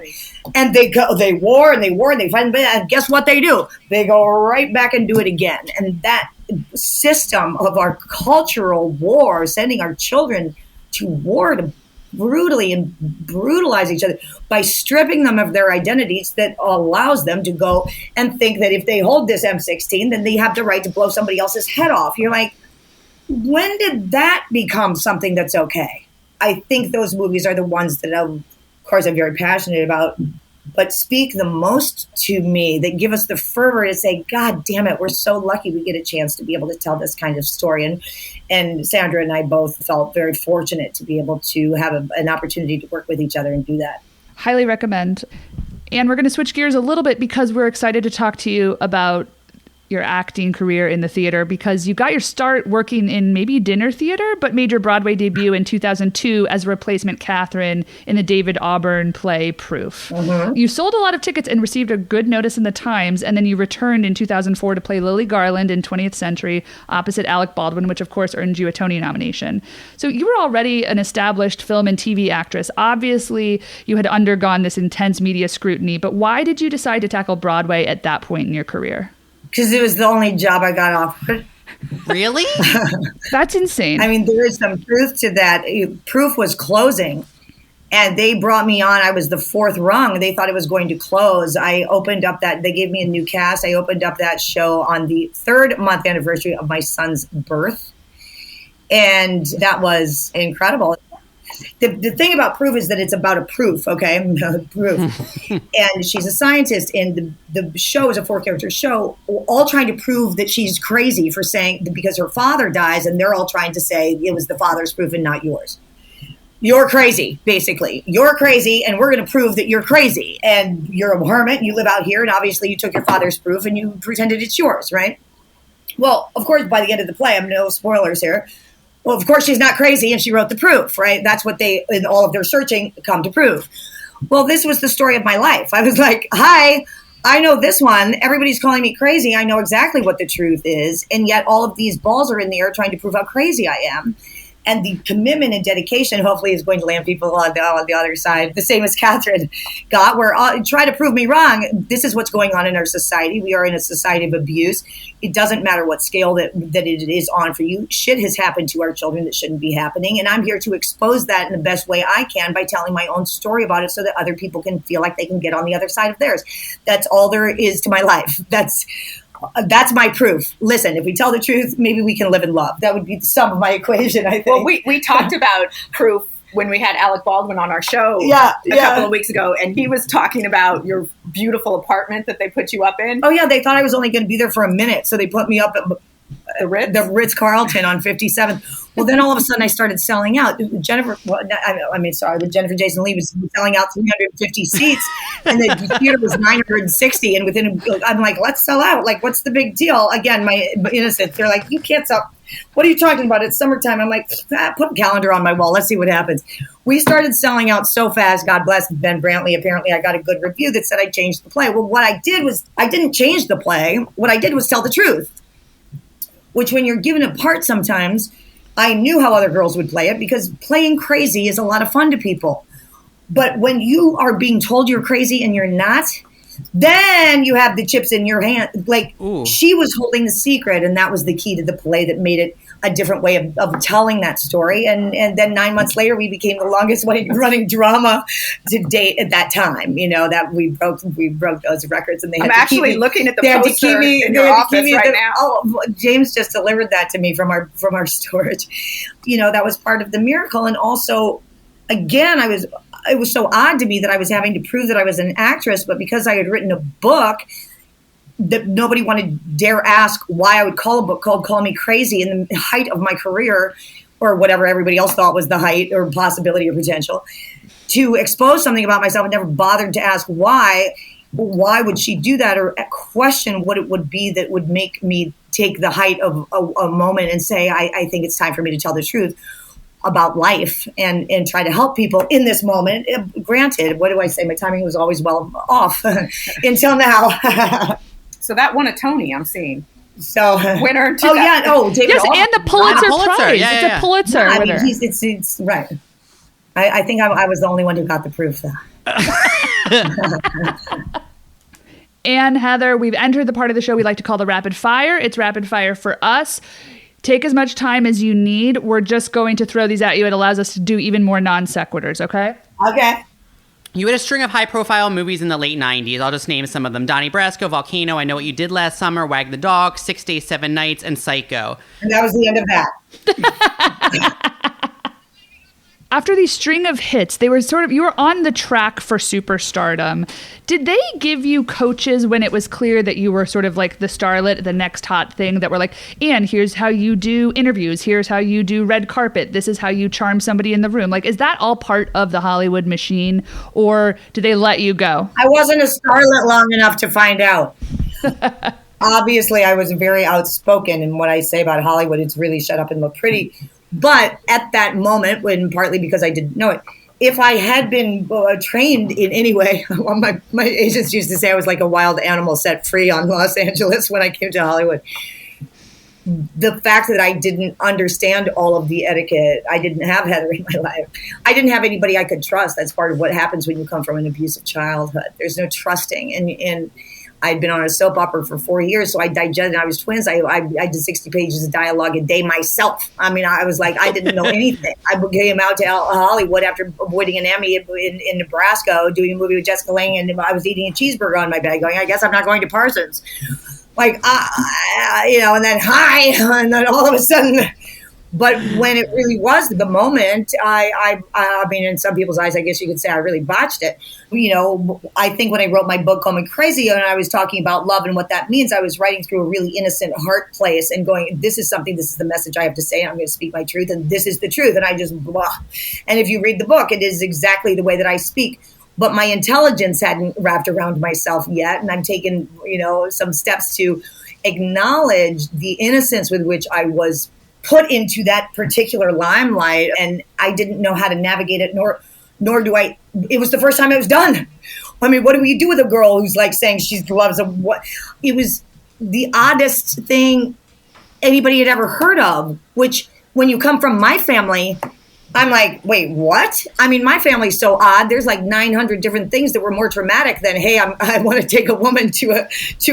Speaker 1: And they war and they fight, and guess what they do? They go right back and do it again. And that system of our cultural war, sending our children to war to brutally and brutalize each other by stripping them of their identities, that allows them to go and think that if they hold this M16, then they have the right to blow somebody else's head off. You're like, when did that become something that's okay? I think those movies are the ones that, of course, I'm very passionate about, but speak the most to me, that give us the fervor to say, God damn it, we're so lucky we get a chance to be able to tell this kind of story. And Sandra and I both felt very fortunate to be able to have an opportunity to work with each other and do that.
Speaker 2: Highly recommend. And we're going to switch gears a little bit because we're excited to talk to you about your acting career in the theater, because you got your start working in maybe dinner theater, but made your Broadway debut in 2002 as a replacement Catherine in the David Auburn play Proof. Mm-hmm. You sold a lot of tickets and received a good notice in the Times, and then you returned in 2004 to play Lily Garland in 20th Century opposite Alec Baldwin, which of course earned you a Tony nomination. So you were already an established film and TV actress. Obviously, you had undergone this intense media scrutiny, but why did you decide to tackle Broadway at that point in your career?
Speaker 1: Because it was the only job I got offered.
Speaker 3: Really?
Speaker 2: That's insane.
Speaker 1: I mean, there is some truth to that. Proof was closing, and they brought me on. I was the fourth rung. They thought it was going to close. I opened up that. They gave me a new cast. I opened up that show on the 3rd month anniversary of my son's birth, and that was incredible. The thing about Proof is that it's about a proof, okay? Proof. And she's a scientist, and the show is a 4-character show, all trying to prove that she's crazy for saying, because her father dies, and they're all trying to say it was the father's proof and not yours. You're crazy, basically. You're crazy, and we're going to prove that you're crazy. And you're a hermit, and you live out here, and obviously you took your father's proof, and you pretended it's yours, right? Well, of course, by the end of the play, I'm no spoilers here, well, of course, she's not crazy, and she wrote the proof, right? That's what they, in all of their searching, come to prove. Well, this was the story of my life. I was like, hi, I know this one. Everybody's calling me crazy. I know exactly what the truth is. And yet all of these balls are in the air trying to prove how crazy I am. And the commitment and dedication, hopefully, is going to land people on the other side, the same as Catherine got, where try to prove me wrong. This is what's going on in our society. We are in a society of abuse. It doesn't matter what scale that it is on for you. Shit has happened to our children that shouldn't be happening. And I'm here to expose that in the best way I can by telling my own story about it so that other people can feel like they can get on the other side of theirs. That's all there is to my life. That's my proof. Listen, if we tell the truth, maybe we can live in love. That would be the sum of my equation, I think.
Speaker 4: Well, we talked about proof when we had Alec Baldwin on our show a couple of weeks ago, and he was talking about your beautiful apartment that they put you up in.
Speaker 1: Oh, yeah. They thought I was only going to be there for a minute, so they put me up at the Ritz-Carlton on 57th. Well, then all of a sudden I started selling out. Jennifer Jason Leigh was selling out 350 seats, and the theater was 960. And I'm like, let's sell out. Like, what's the big deal? Again, my innocence. They're like, you can't sell. What are you talking about? It's summertime. I'm like, put a calendar on my wall. Let's see what happens. We started selling out so fast. God bless Ben Brantley. Apparently, I got a good review that said I changed the play. Well, what I did was I didn't change the play. What I did was tell the truth, which when you're given a part sometimes, I knew how other girls would play it because playing crazy is a lot of fun to people. But when you are being told you're crazy and you're not, then you have the chips in your hand. Like, ooh. She was holding the secret, and that was the key to the play that made it a different way of telling that story. And then 9 months later, we became the longest running drama to date at that time. You know, that we broke those records, and
Speaker 4: I'm actually looking at the poster in your office right now.
Speaker 1: Oh, James just delivered that to me from our storage. You know, that was part of the miracle. And also, again, it was so odd to me that I was having to prove that I was an actress, but because I had written a book that nobody wanted dare ask why I would call a book called Call Me Crazy in the height of my career, or whatever everybody else thought was the height or possibility or potential, to expose something about myself and never bothered to ask why would she do that, or question what it would be that would make me take the height of a moment and say, I think it's time for me to tell the truth about life and try to help people in this moment. Granted, what do I say? My timing was always well off until now.
Speaker 4: So that won a Tony, I'm seeing.
Speaker 1: So
Speaker 4: winner.
Speaker 1: Oh yeah. Oh, David.
Speaker 2: Yes, and the Pulitzer Prize.
Speaker 3: Yeah,
Speaker 2: it's a Pulitzer winner.
Speaker 1: I mean, it's right. I think I was the only one who got the proof, though.
Speaker 2: And Heather, we've entered the part of the show we like to call the rapid fire. It's rapid fire for us. Take as much time as you need. We're just going to throw these at you. It allows us to do even more non sequiturs, okay?
Speaker 1: Okay.
Speaker 3: You had a string of high-profile movies in the late 90s. I'll just name some of them. Donnie Brasco, Volcano, I Know What You Did Last Summer, Wag the Dog, 6 Days, 7 Nights, and Psycho.
Speaker 1: And that was the end of that.
Speaker 2: After these string of hits, you were on the track for superstardom. Did they give you coaches when it was clear that you were sort of like the starlet, the next hot thing, that were like, and here's how you do interviews, here's how you do red carpet, this is how you charm somebody in the room? Like, is that all part of the Hollywood machine, or do they let you go?
Speaker 1: I wasn't a starlet long enough to find out. Obviously, I was very outspoken in what I say about Hollywood. It's really shut up and look pretty. But at that moment, when partly because I didn't know it, if I had been trained in any way, my agents used to say I was like a wild animal set free on Los Angeles when I came to Hollywood. The fact that I didn't understand all of the etiquette, I didn't have Heather in my life. I didn't have anybody I could trust. That's part of what happens when you come from an abusive childhood. There's no trusting. And I'd been on a soap opera for 4 years, so I digested. I was twins. I did 60 pages of dialogue a day myself. I mean, I was like, I didn't know anything. I came out to Hollywood after avoiding an Emmy in Nebraska, doing a movie with Jessica Lange, and I was eating a cheeseburger on my bed, going, I guess I'm not going to Parsons. Like, and then hi, and then all of a sudden. But when it really was the moment, I mean, in some people's eyes, I guess you could say I really botched it. I think when I wrote my book, Call Me Crazy, and I was talking about love and what that means, I was writing through a really innocent heart place and going, this is the message I have to say. I'm going to speak my truth, and this is the truth. And I just blah. And if you read the book, it is exactly the way that I speak. But my intelligence hadn't wrapped around myself yet. And I'm taking, some steps to acknowledge the innocence with which I was put into that particular limelight, and I didn't know how to navigate it, nor do I. It was the first time it was done. I mean, what do you do with a girl who's like saying she loves what? It was the oddest thing anybody had ever heard of, which when you come from my family, I'm like, wait, what? I mean, my family's so odd. There's like 900 different things that were more traumatic than, hey, I want to take a woman to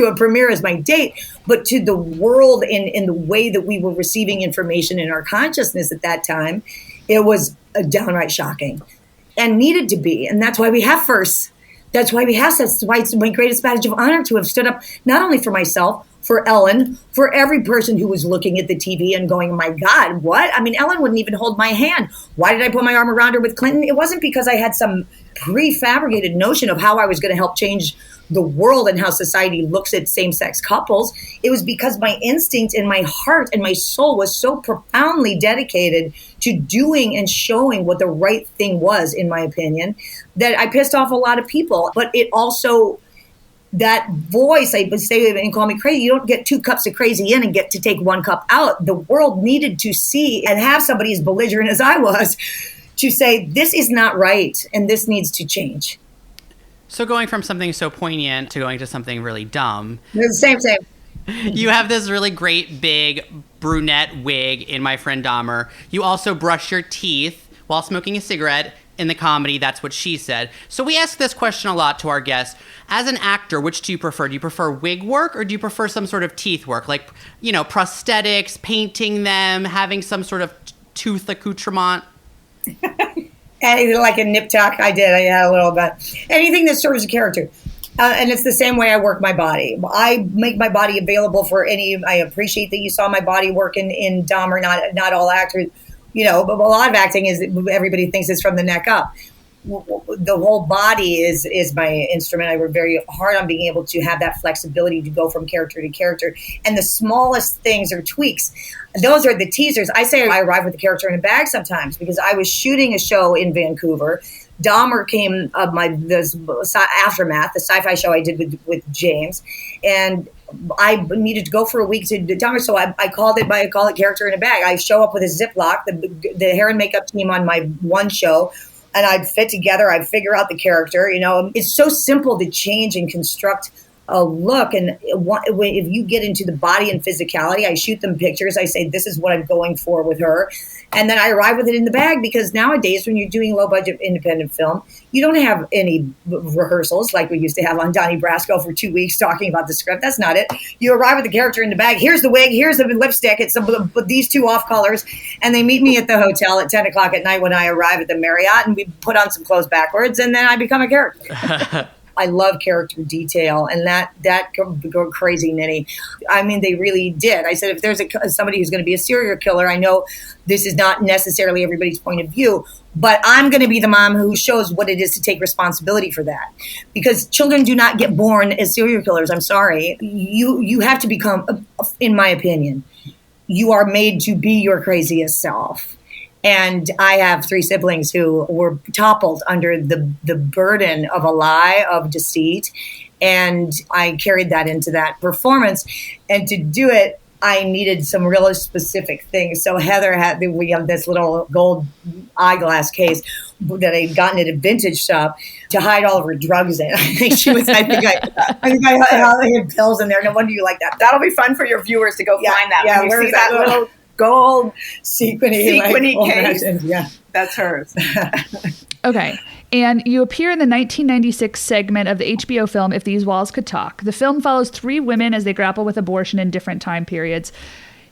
Speaker 1: a premiere as my date. But to the world in the way that we were receiving information in our consciousness at that time, it was downright shocking and needed to be. And that's why we have firsts. That's why we have. That's why it's my greatest badge of honor to have stood up not only for myself, for Ellen, for every person who was looking at the TV and going, my God, what? I mean, Ellen wouldn't even hold my hand. Why did I put my arm around her with Clinton? It wasn't because I had some prefabricated notion of how I was going to help change the world and how society looks at same-sex couples. It was because my instinct and my heart and my soul was so profoundly dedicated to doing and showing what the right thing was, in my opinion, that I pissed off a lot of people. But it also, that voice, I would say, and Call Me Crazy, you don't get 2 cups of crazy in and get to take 1 cup out. The world needed to see and have somebody as belligerent as I was to say, this is not right and this needs to change.
Speaker 3: So going from something so poignant to going to something really dumb.
Speaker 1: Same.
Speaker 3: You have this really great big brunette wig in My Friend Dahmer. You also brush your teeth while smoking a cigarette in the comedy That's What She Said. So we ask this question a lot to our guests. As an actor, which do you prefer? Do you prefer wig work or do you prefer some sort of teeth work? Like, prosthetics, painting them, having some sort of tooth accoutrement?
Speaker 1: Anything like a nip tuck, I had a little bit. Anything that serves a character. And it's the same way I work my body. I make my body available for I appreciate that you saw my body work in Dahmer, not all actors, but a lot of acting is, everybody thinks it's from the neck up. The whole body is my instrument. I work very hard on being able to have that flexibility to go from character to character. And the smallest things are tweaks. Those are the teasers. I say I arrive with the character in a bag sometimes because I was shooting a show in Vancouver. Dahmer came of the Aftermath, the sci-fi show I did with James. And I needed to go for a week to Dahmer, so I call it character in a bag. I show up with a Ziploc, the hair and makeup team on my one show, and I'd fit together, I'd figure out the character. It's so simple to change and construct a look. And if you get into the body and physicality, I shoot them pictures. I say, this is what I'm going for with her. And then I arrive with it in the bag because nowadays when you're doing low budget independent film, you don't have any rehearsals like we used to have on Donnie Brasco for 2 weeks talking about the script. That's not it. You arrive with the character in the bag. Here's the wig. Here's the lipstick. It's these 2 off colors. And they meet me at the hotel at 10 o'clock at night when I arrive at the Marriott, and we put on some clothes backwards, and then I become a character. I love character detail, and that go crazy, Nitty. I mean, they really did. I said, if there's somebody who's going to be a serial killer, I know this is not necessarily everybody's point of view, but I'm going to be the mom who shows what it is to take responsibility for that. Because children do not get born as serial killers. I'm sorry. You have to become, in my opinion, you are made to be your craziest self. And I have 3 siblings who were toppled under the burden of a lie, of deceit, And I carried that into that performance. And to do it, I needed some really specific things. So Heather we have this little gold eyeglass case that I'd gotten at a vintage shop to hide all of her drugs in. I think I had pills in there. No wonder you like that.
Speaker 4: That'll be fun for your viewers to go find that.
Speaker 1: Yeah,
Speaker 4: when you see that little gold sequiny case.
Speaker 1: Yeah,
Speaker 4: that's hers.
Speaker 2: Okay. And you appear in the 1996 segment of the HBO film If These Walls Could Talk. The film follows 3 women as they grapple with abortion in different time periods.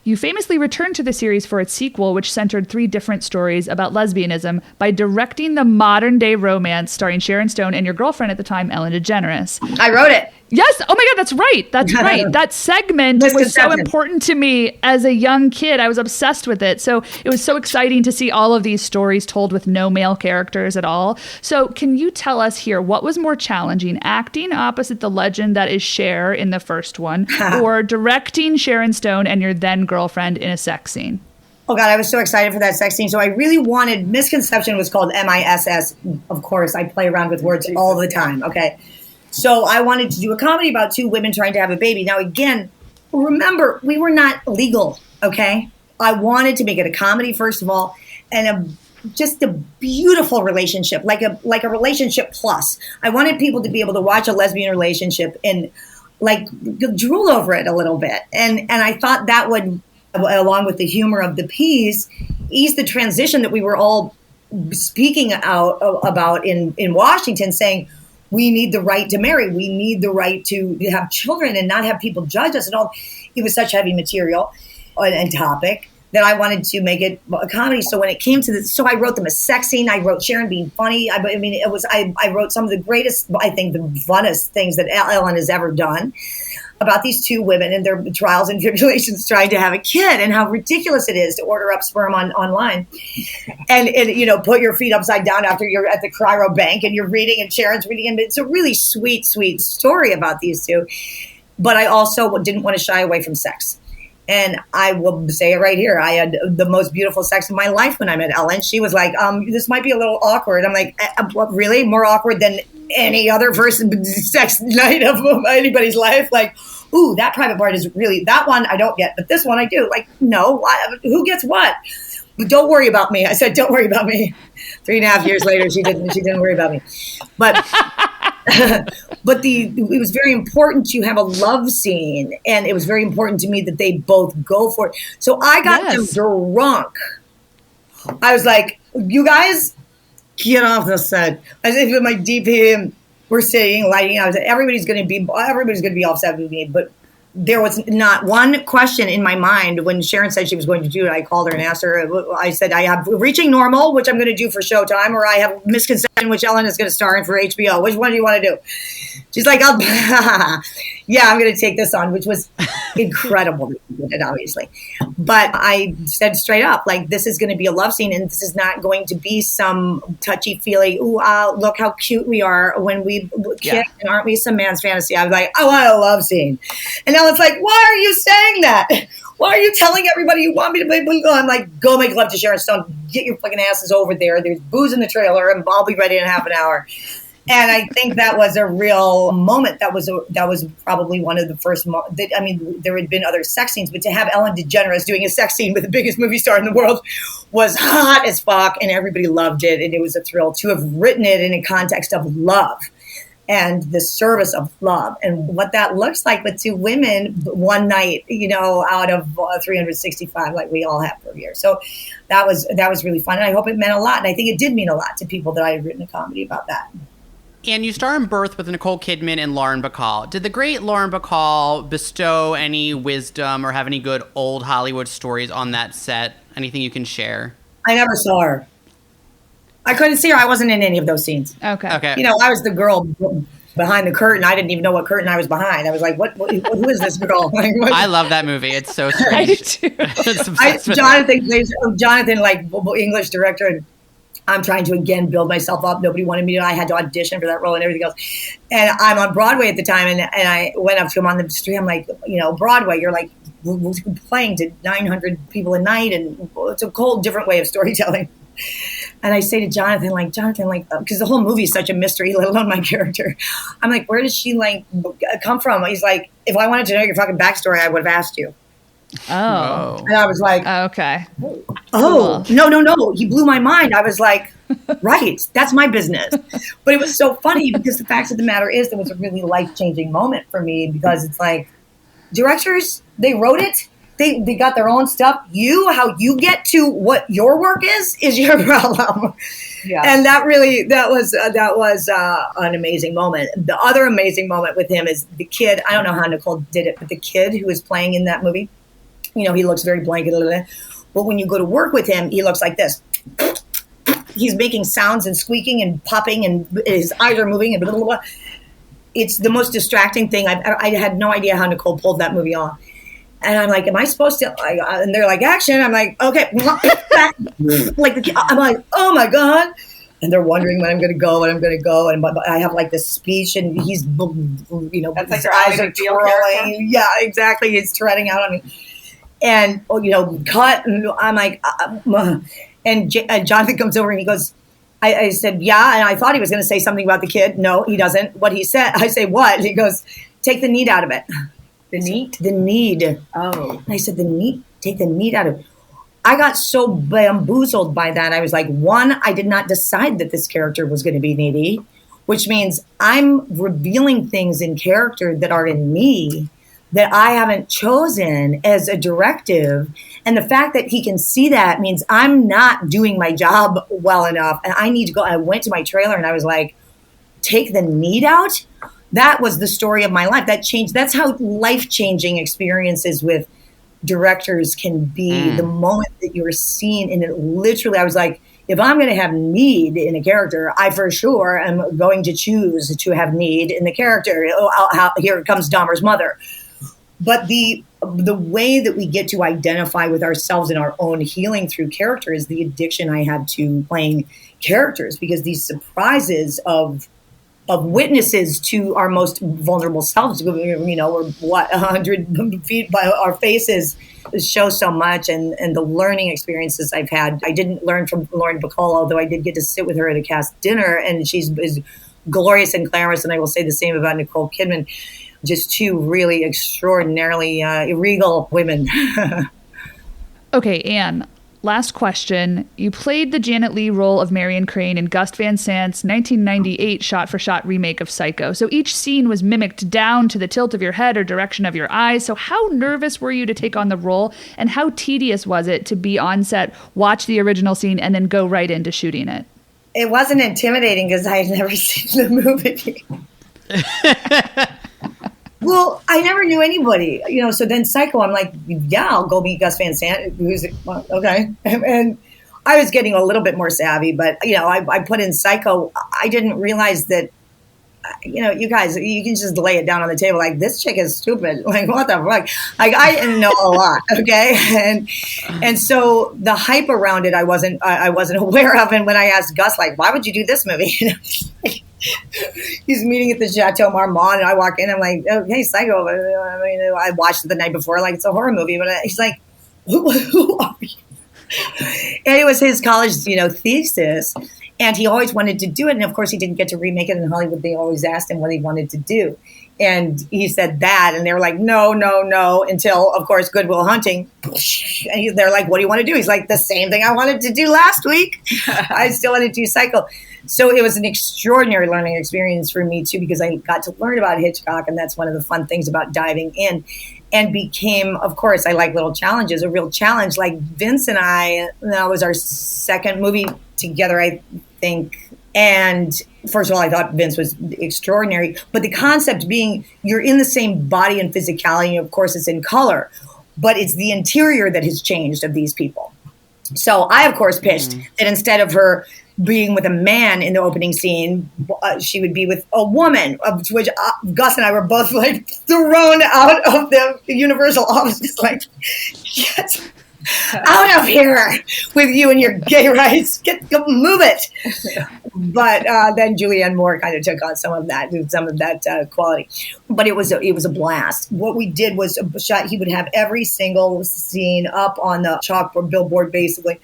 Speaker 2: You famously returned to the series for its sequel, which centered 3 different stories about lesbianism, by directing the modern-day romance starring Sharon Stone and your girlfriend at the time, Ellen DeGeneres.
Speaker 1: I wrote it.
Speaker 2: Yes. Oh my God, that's right. That's right. That segment was so important to me as a young kid. I was obsessed with it. So it was so exciting to see all of these stories told with no male characters at all. So can you tell us here, what was more challenging, acting opposite the legend that is Cher in the first one, or directing Sharon Stone and your then girlfriend in a sex scene?
Speaker 1: Oh God, I was so excited for that sex scene. So I really wanted, Misconception was called MISS. Of course, I play around with words all the time. Okay. So I wanted to do a comedy about 2 women trying to have a baby. Now, again, remember, we were not legal, okay? I wanted to make it a comedy, first of all, and just a beautiful relationship, like a relationship plus. I wanted people to be able to watch a lesbian relationship and like drool over it a little bit. And I thought that would, along with the humor of the piece, ease the transition that we were all speaking out about in Washington, saying, we need the right to marry. We need the right to have children and not have people judge us and all. It was such heavy material and topic that I wanted to make it a comedy. So when it came to this, so I wrote them a sex scene. I wrote Sharon being funny. I wrote some of the greatest, I think the funnest things that Ellen has ever done about these 2 women and their trials and tribulations trying to have a kid, and how ridiculous it is to order up sperm online and put your feet upside down after you're at the cryo bank and you're reading and Sharon's reading. And it's a really sweet, sweet story about these 2. But I also didn't want to shy away from sex. And I will say it right here. I had the most beautiful sex of my life when I met Ellen. She was like, this might be a little awkward. I'm like, really? More awkward than any other sex night of anybody's life? Like, ooh, that private part is really, that one I don't get, but this one I do. Like, no, who gets what? Don't worry about me. I said, don't worry about me. 3.5 years later, she didn't worry about me. But it was very important to have a love scene, and it was very important to me that they both go for it. So I got them drunk. I was like, you guys, get off the set. I said with my DP, we're sitting, lighting. I was like, everybody's going to be offset with me, but there was not one question in my mind when Sharon said she was going to do it. I called her and asked her, I said, I have Reaching Normal, which I'm going to do for Showtime, or I have Misconception, which Ellen is going to star in for HBO. Which one do you want to do? She's like, yeah, I'm going to take this on, which was incredible that you did it, obviously. But I said straight up, like, this is going to be a love scene, and this is not going to be some touchy-feely, ooh, look how cute we are when we kiss, and aren't we some man's fantasy? I was like, I want a love scene. And now it's like, why are you saying that? Why are you telling everybody you want me to play? I'm like, go make love to Sharon Stone. Get your fucking asses over there. There's booze in the trailer, and I'll be ready in half an hour. And I think that was a real moment. That was probably one of the first. There had been other sex scenes, but to have Ellen DeGeneres doing a sex scene with the biggest movie star in the world was hot as fuck, and everybody loved it. And it was a thrill to have written it in a context of love and the service of love, and what that looks like with 2 women one night, out of 365, like we all have for a year. So that was really fun, and I hope it meant a lot. And I think it did mean a lot to people that I had written a comedy about that.
Speaker 3: And you star in Birth with Nicole Kidman and Lauren Bacall. Did the great Lauren Bacall bestow any wisdom or have any good old Hollywood stories on that set? Anything you can share?
Speaker 1: I never saw her. I couldn't see her. I wasn't in any of those scenes.
Speaker 2: Okay.
Speaker 1: I was the girl behind the curtain. I didn't even know what curtain I was behind. I was like, who is this girl?
Speaker 3: I love that movie. It's so strange.
Speaker 2: I do too.
Speaker 1: Jonathan, like English director, and I'm trying to, again, build myself up. Nobody wanted me to. I had to audition for that role and everything else. And I'm on Broadway at the time, and I went up to him on the street. I'm like, Broadway, you're like playing to 900 people a night, and it's a whole different way of storytelling. And I say to Jonathan, because the whole movie is such a mystery, let alone my character. I'm like, where does she come from? He's like, if I wanted to know your fucking backstory, I would have asked you.
Speaker 2: Oh.
Speaker 1: And I was like,
Speaker 2: okay.
Speaker 1: Oh, cool. No. He blew my mind. I was like, right, that's my business. But it was so funny because the fact of the matter is, it was a really life-changing moment for me, because it's like, directors, they wrote it. They got their own stuff. How you get to what your work is your problem. Yeah. And that was an amazing moment. The other amazing moment with him is the kid. I don't know how Nicole did it, but the kid who was playing in that movie, he looks very blanket. But when you go to work with him, he looks like this. He's making sounds and squeaking and popping, and his eyes are moving, and blah, blah, blah. It's the most distracting thing. I had no idea how Nicole pulled that movie off. And I'm like, am I supposed to? And they're like, action. I'm like, okay. I'm like, oh my God. And they're wondering when I'm going to go, And I have this speech, and he's,
Speaker 4: that's
Speaker 1: his eyes are twirling. Yeah, exactly. He's treading out on me. And, cut. And I'm like, and Jonathan comes over and he goes, I said, yeah. And I thought he was going to say something about the kid. No, he doesn't. What he said, I say, what? He goes, take the need out of it.
Speaker 4: The need?
Speaker 1: The need.
Speaker 4: Oh.
Speaker 1: And I said, the need, take the need out of it. I got so bamboozled by that. I was like, one, I did not decide that this character was going to be needy, which means I'm revealing things in character that are in me that I haven't chosen as a directive. And the fact that he can see that means I'm not doing my job well enough. And I need to go. I went to my trailer and I was like, take the need out? That was the story of my life. That changed. That's how life-changing experiences with directors can be. The moment that you're seen, and it literally, I was like, if I'm going to have need in a character, I for sure am going to choose to have need in the character. Here comes Dahmer's mother. But the way that we get to identify with ourselves and our own healing through character is the addiction I had to playing characters, because these surprises of witnesses to our most vulnerable selves, we're 100 feet by our faces, show so much. And the learning experiences I've had, I didn't learn from Lauren Bacall, although I did get to sit with her at a cast dinner, and she's glorious and glamorous. And I will say the same about Nicole Kidman. Just two really extraordinarily regal women.
Speaker 2: Okay, Anne, last question. You played the Janet Leigh role of Marion Crane in Gus Van Sant's 1998 shot-for-shot remake of Psycho. So each scene was mimicked down to the tilt of your head or direction of your eyes. So how nervous were you to take on the role, and how tedious was it to be on set, watch the original scene, and then go right into shooting it?
Speaker 1: It wasn't intimidating because I had never seen the movie. Well, I never knew anybody, so then Psycho, I'm like, yeah, I'll go meet Gus Van Sant. Okay. And I was getting a little bit more savvy, but, I put in Psycho. I didn't realize that, you guys, you can just lay it down on the table. Like, this chick is stupid. Like, what the fuck? Like, I didn't know a lot. Okay. And so the hype around it, I wasn't aware of. And when I asked Gus, like, why would you do this movie? He's meeting at the Chateau Marmont, and I walk in. I'm like, okay, Psycho. I watched it the night before, like it's a horror movie. But he's like, who are you? And it was his college, thesis, and he always wanted to do it. And of course, he didn't get to remake it in Hollywood. They always asked him what he wanted to do, and he said that, and they were like, no, until of course Good Will Hunting. And they're like, what do you want to do? He's like, the same thing I wanted to do last week. I still want to do Psycho. So it was an extraordinary learning experience for me, too, because I got to learn about Hitchcock. And that's one of the fun things about diving in, and became, of course, I like little challenges, a real challenge. Like Vince and I, that was our second movie together, I think. And first of all, I thought Vince was extraordinary. But the concept being you're in the same body and physicality. And of course, it's in color. But it's the interior that has changed of these people. So I, of course, pitched that instead of her being with a man in the opening scene, she would be with a woman, of which Gus and I were both like thrown out of the Universal offices, like, yes, out of here with you and your gay rights. Go move it. But then Julianne Moore kind of took on some of that quality. But it was a blast. What we did was a shot. He would have every single scene up on the chalkboard billboard, basically,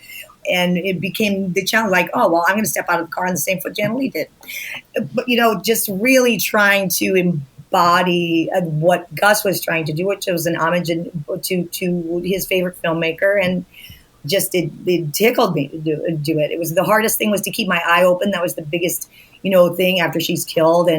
Speaker 1: And it became the challenge, like, oh, well, I'm going to step out of the car on the same foot Janet Leigh did. But, just really trying to embody what Gus was trying to do, which was an homage to his favorite filmmaker. And just it tickled me to do it. It was the hardest thing was to keep my eye open. That was the biggest, thing after she's killed.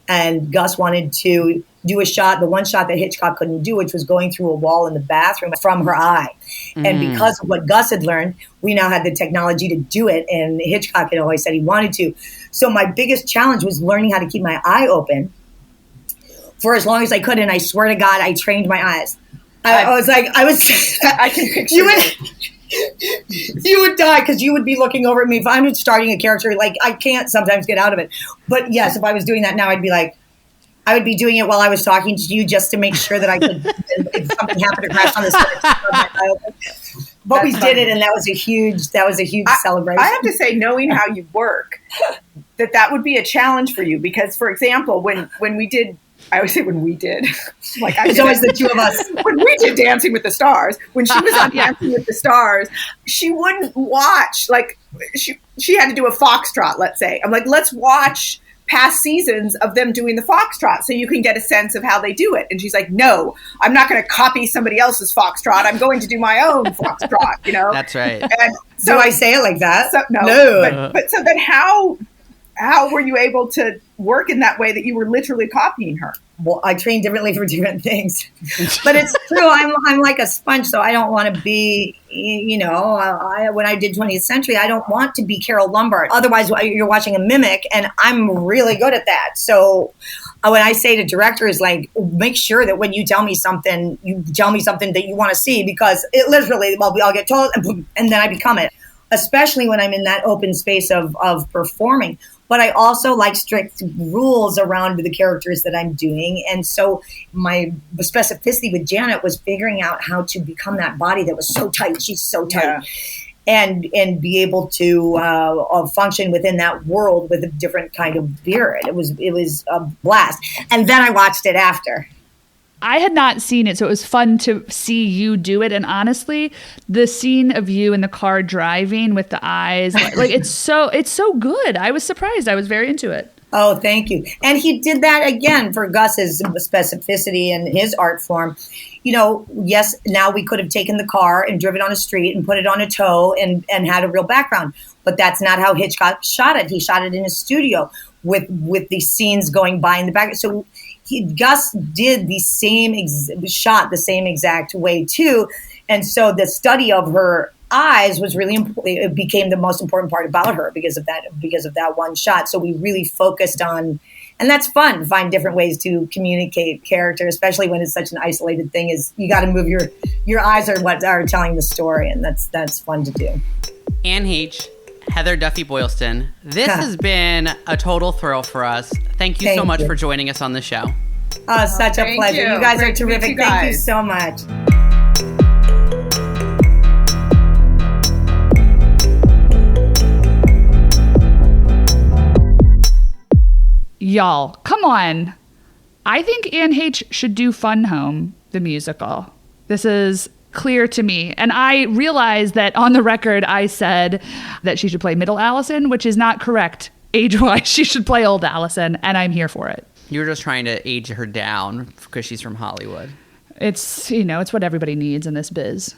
Speaker 1: And Gus wanted to do a shot, the one shot that Hitchcock couldn't do, which was going through a wall in the bathroom from her eye. And because of what Gus had learned, we now had the technology to do it. And Hitchcock had always said he wanted to. So my biggest challenge was learning how to keep my eye open for as long as I could. And I swear to God, I trained my eyes. I can picture you would die because you would be looking over at me. If I'm starting a character, like I can't sometimes get out of it. But yes, if I was doing that now, I would be doing it while I was talking to you just to make sure that I could, if something happened to crash on the stage. But we did it, and that was a huge celebration.
Speaker 4: I have to say, knowing how you work, that would be a challenge for you because, for example, when we did. I always say when we did.
Speaker 1: It's always the two of us.
Speaker 4: When we did Dancing with the Stars, when she was on Dancing with the Stars, she wouldn't watch, she had to do a foxtrot, let's say. I'm like, let's watch past seasons of them doing the foxtrot so you can get a sense of how they do it. And she's like, no, I'm not going to copy somebody else's foxtrot. I'm going to do my own foxtrot,
Speaker 3: That's right.
Speaker 4: And so,
Speaker 1: do I say it like that?
Speaker 4: So, no. But so then how were you able to work in that way that you were literally copying her?
Speaker 1: Well, I train differently for different things, but it's true. I'm like a sponge, so I don't want to be, when I did 20th Century, I don't want to be Carol Lombard. Otherwise, you're watching a mimic, and I'm really good at that. So when I say to directors, like, make sure that when you tell me something that you want to see, because it literally, I'll get told, and then I become it, especially when I'm in that open space of performing. But I also like strict rules around the characters that I'm doing. And so my specificity with Janet was figuring out how to become that body that was so tight. She's so tight. Yeah. And be able to function within that world with a different kind of spirit. It was a blast. And then I watched it after.
Speaker 2: I had not seen it, so it was fun to see you do it. And honestly, the scene of you in the car driving with the eyes, it's so good. I was surprised. I was very into it.
Speaker 1: Oh, thank you. And he did that again for Gus's specificity and his art form. Yes, now we could have taken the car and driven on a street and put it on a tow and had a real background. But that's not how Hitchcock shot it. He shot it in a studio with these scenes going by in the back. So Gus did shot the same exact way too. And so the study of her eyes was really important. It became the most important part about her because of that one shot. So we really focused on, and that's fun to find different ways to communicate character, especially when it's such an isolated thing. Is you got to move your eyes are what are telling the story, and that's fun to do.
Speaker 3: Anne Heche, Heather Duffy Boylston, this has been a total thrill for us. Thank you so much for joining us on the show.
Speaker 1: Oh, such a pleasure. You guys are terrific. Thank you so much.
Speaker 2: Y'all, come on. I think Anne Heche should do Fun Home, the musical. This is clear to me. And I realize that on the record, I said that she should play middle Allison, which is not correct. Age-wise, she should play old Allison, and I'm here for it.
Speaker 3: You were just trying to age her down because she's from Hollywood.
Speaker 2: It's, it's what everybody needs in this biz.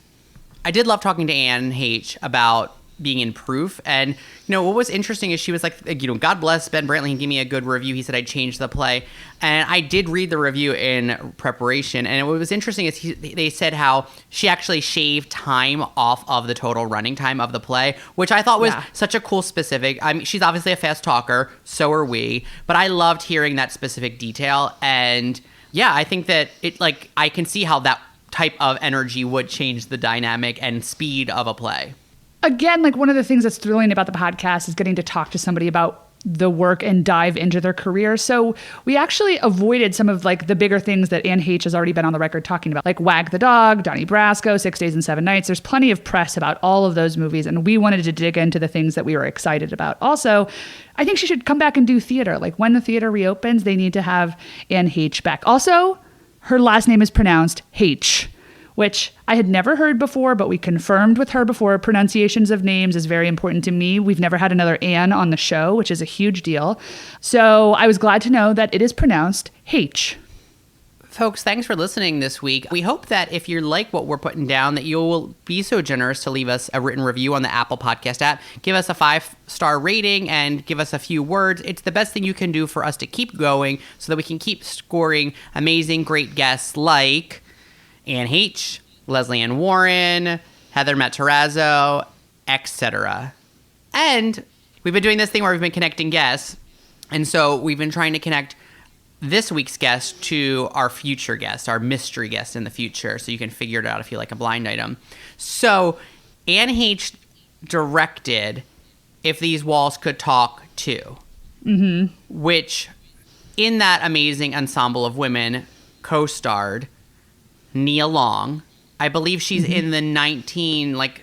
Speaker 3: I did love talking to Anne Heche about being in Proof. And, what was interesting is she was like, God bless Ben Brantley. He gave me a good review. He said I changed the play. And I did read the review in preparation. And what was interesting is they said how she actually shaved time off of the total running time of the play, which I thought was such a cool specific. I mean, she's obviously a fast talker. So are we. But I loved hearing that specific detail. And yeah, I think that I can see how that type of energy would change the dynamic and speed of a play.
Speaker 2: Again, one of the things that's thrilling about the podcast is getting to talk to somebody about the work and dive into their career. So we actually avoided some of the bigger things that Anne Heche has already been on the record talking about, like Wag the Dog, Donnie Brasco, 6 Days and 7 Nights. There's plenty of press about all of those movies, and we wanted to dig into the things that we were excited about. Also, I think she should come back and do theater. When the theater reopens, they need to have Anne Heche back. Also, her last name is pronounced Heche, which I had never heard before, but we confirmed with her before. Pronunciations of names is very important to me. We've never had another Anne on the show, which is a huge deal. So I was glad to know that it is pronounced Heche.
Speaker 3: Folks, thanks for listening this week. We hope that if you like what we're putting down, that you'll be so generous to leave us a written review on the Apple Podcast app. Give us a 5-star rating and give us a few words. It's the best thing you can do for us to keep going so that we can keep scoring amazing, great guests like Anne Heche, Leslie Ann Warren, Heather Matarazzo, etc. And we've been doing this thing where we've been connecting guests. And so we've been trying to connect this week's guest to our future guest, our mystery guest in the future, so you can figure it out if you like a blind item. So Anne Heche directed If These Walls Could Talk Too, which in that amazing ensemble of women co-starred Nia Long. I believe she's in the 70s.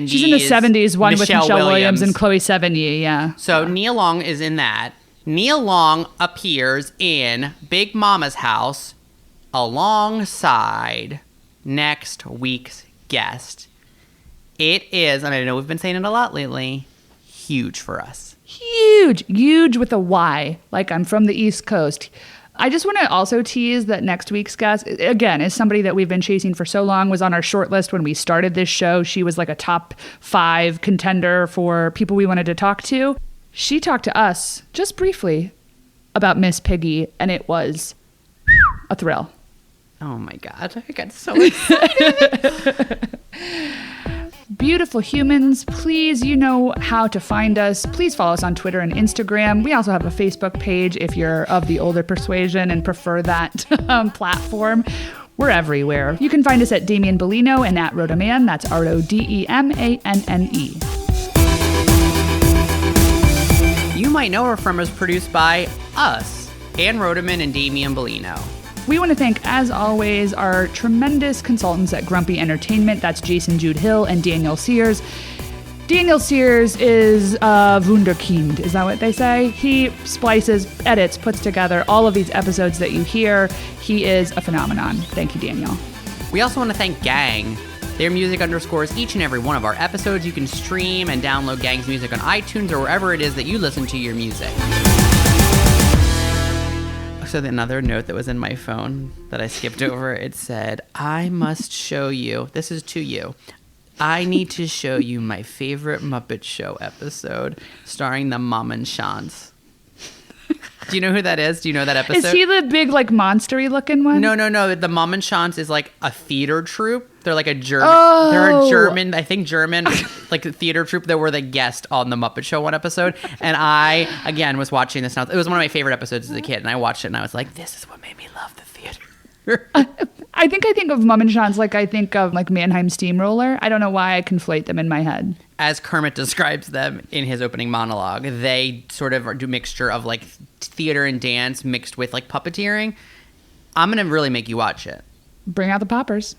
Speaker 2: She's in the 70s, one with Michelle Williams and Chloe Sevigny, yeah.
Speaker 3: So Nia Long is in that. Nia Long appears in Big Mama's House alongside next week's guest. It is, and I know we've been saying it a lot lately, huge for us.
Speaker 2: Huge with a Y, like I'm from the East Coast. I just want to also tease that next week's guest, again, is somebody that we've been chasing for so long, was on our short list when we started this show. She was like a top 5 contender for people we wanted to talk to. She talked to us just briefly about Miss Piggy, and it was a thrill.
Speaker 3: Oh my God, I got so excited.
Speaker 2: Beautiful humans, please, you know how to find us. Please follow us on Twitter and Instagram. We also have a Facebook page if you're of the older persuasion and prefer that platform. We're everywhere. You can find us at Damian Bellino and at Rodeman. That's RODEMANNE.
Speaker 3: You might know her from was produced by us, Anne Rodeman and Damian Bellino.
Speaker 2: We want to thank, as always, our tremendous consultants at Grumpy Entertainment. That's Jason Jude Hill and Daniel Sears. Daniel Sears is a wunderkind, is that what they say? He splices, edits, puts together all of these episodes that you hear. He is a phenomenon. Thank you, Daniel.
Speaker 3: We also want to thank Gang. Their music underscores each and every one of our episodes. You can stream and download Gang's music on iTunes or wherever it is that you listen to your music. So another note that was in my phone that I skipped over, it said, I must show you, this is to you, I need to show you my favorite Muppet Show episode starring the Mom and Shans. Do you know who that is? Do you know that episode?
Speaker 2: Is he the big, like, monstery looking one?
Speaker 3: No. The Mom and Shans is like a theater troupe. They're like a German.
Speaker 2: Oh.
Speaker 3: They're a German, I think German, like a theater troupe that were the guest on the Muppet Show one episode. And I, again, was watching this now. It was one of my favorite episodes as a kid. And I watched it and I was like, this is what made me love the theater.
Speaker 2: I think of Mum and Sean's like I think of like Mannheim Steamroller. I don't know why I conflate them in my head.
Speaker 3: As Kermit describes them in his opening monologue, they sort of do a mixture of like theater and dance mixed with like puppeteering. I'm going to really make you watch it.
Speaker 2: Bring out the poppers.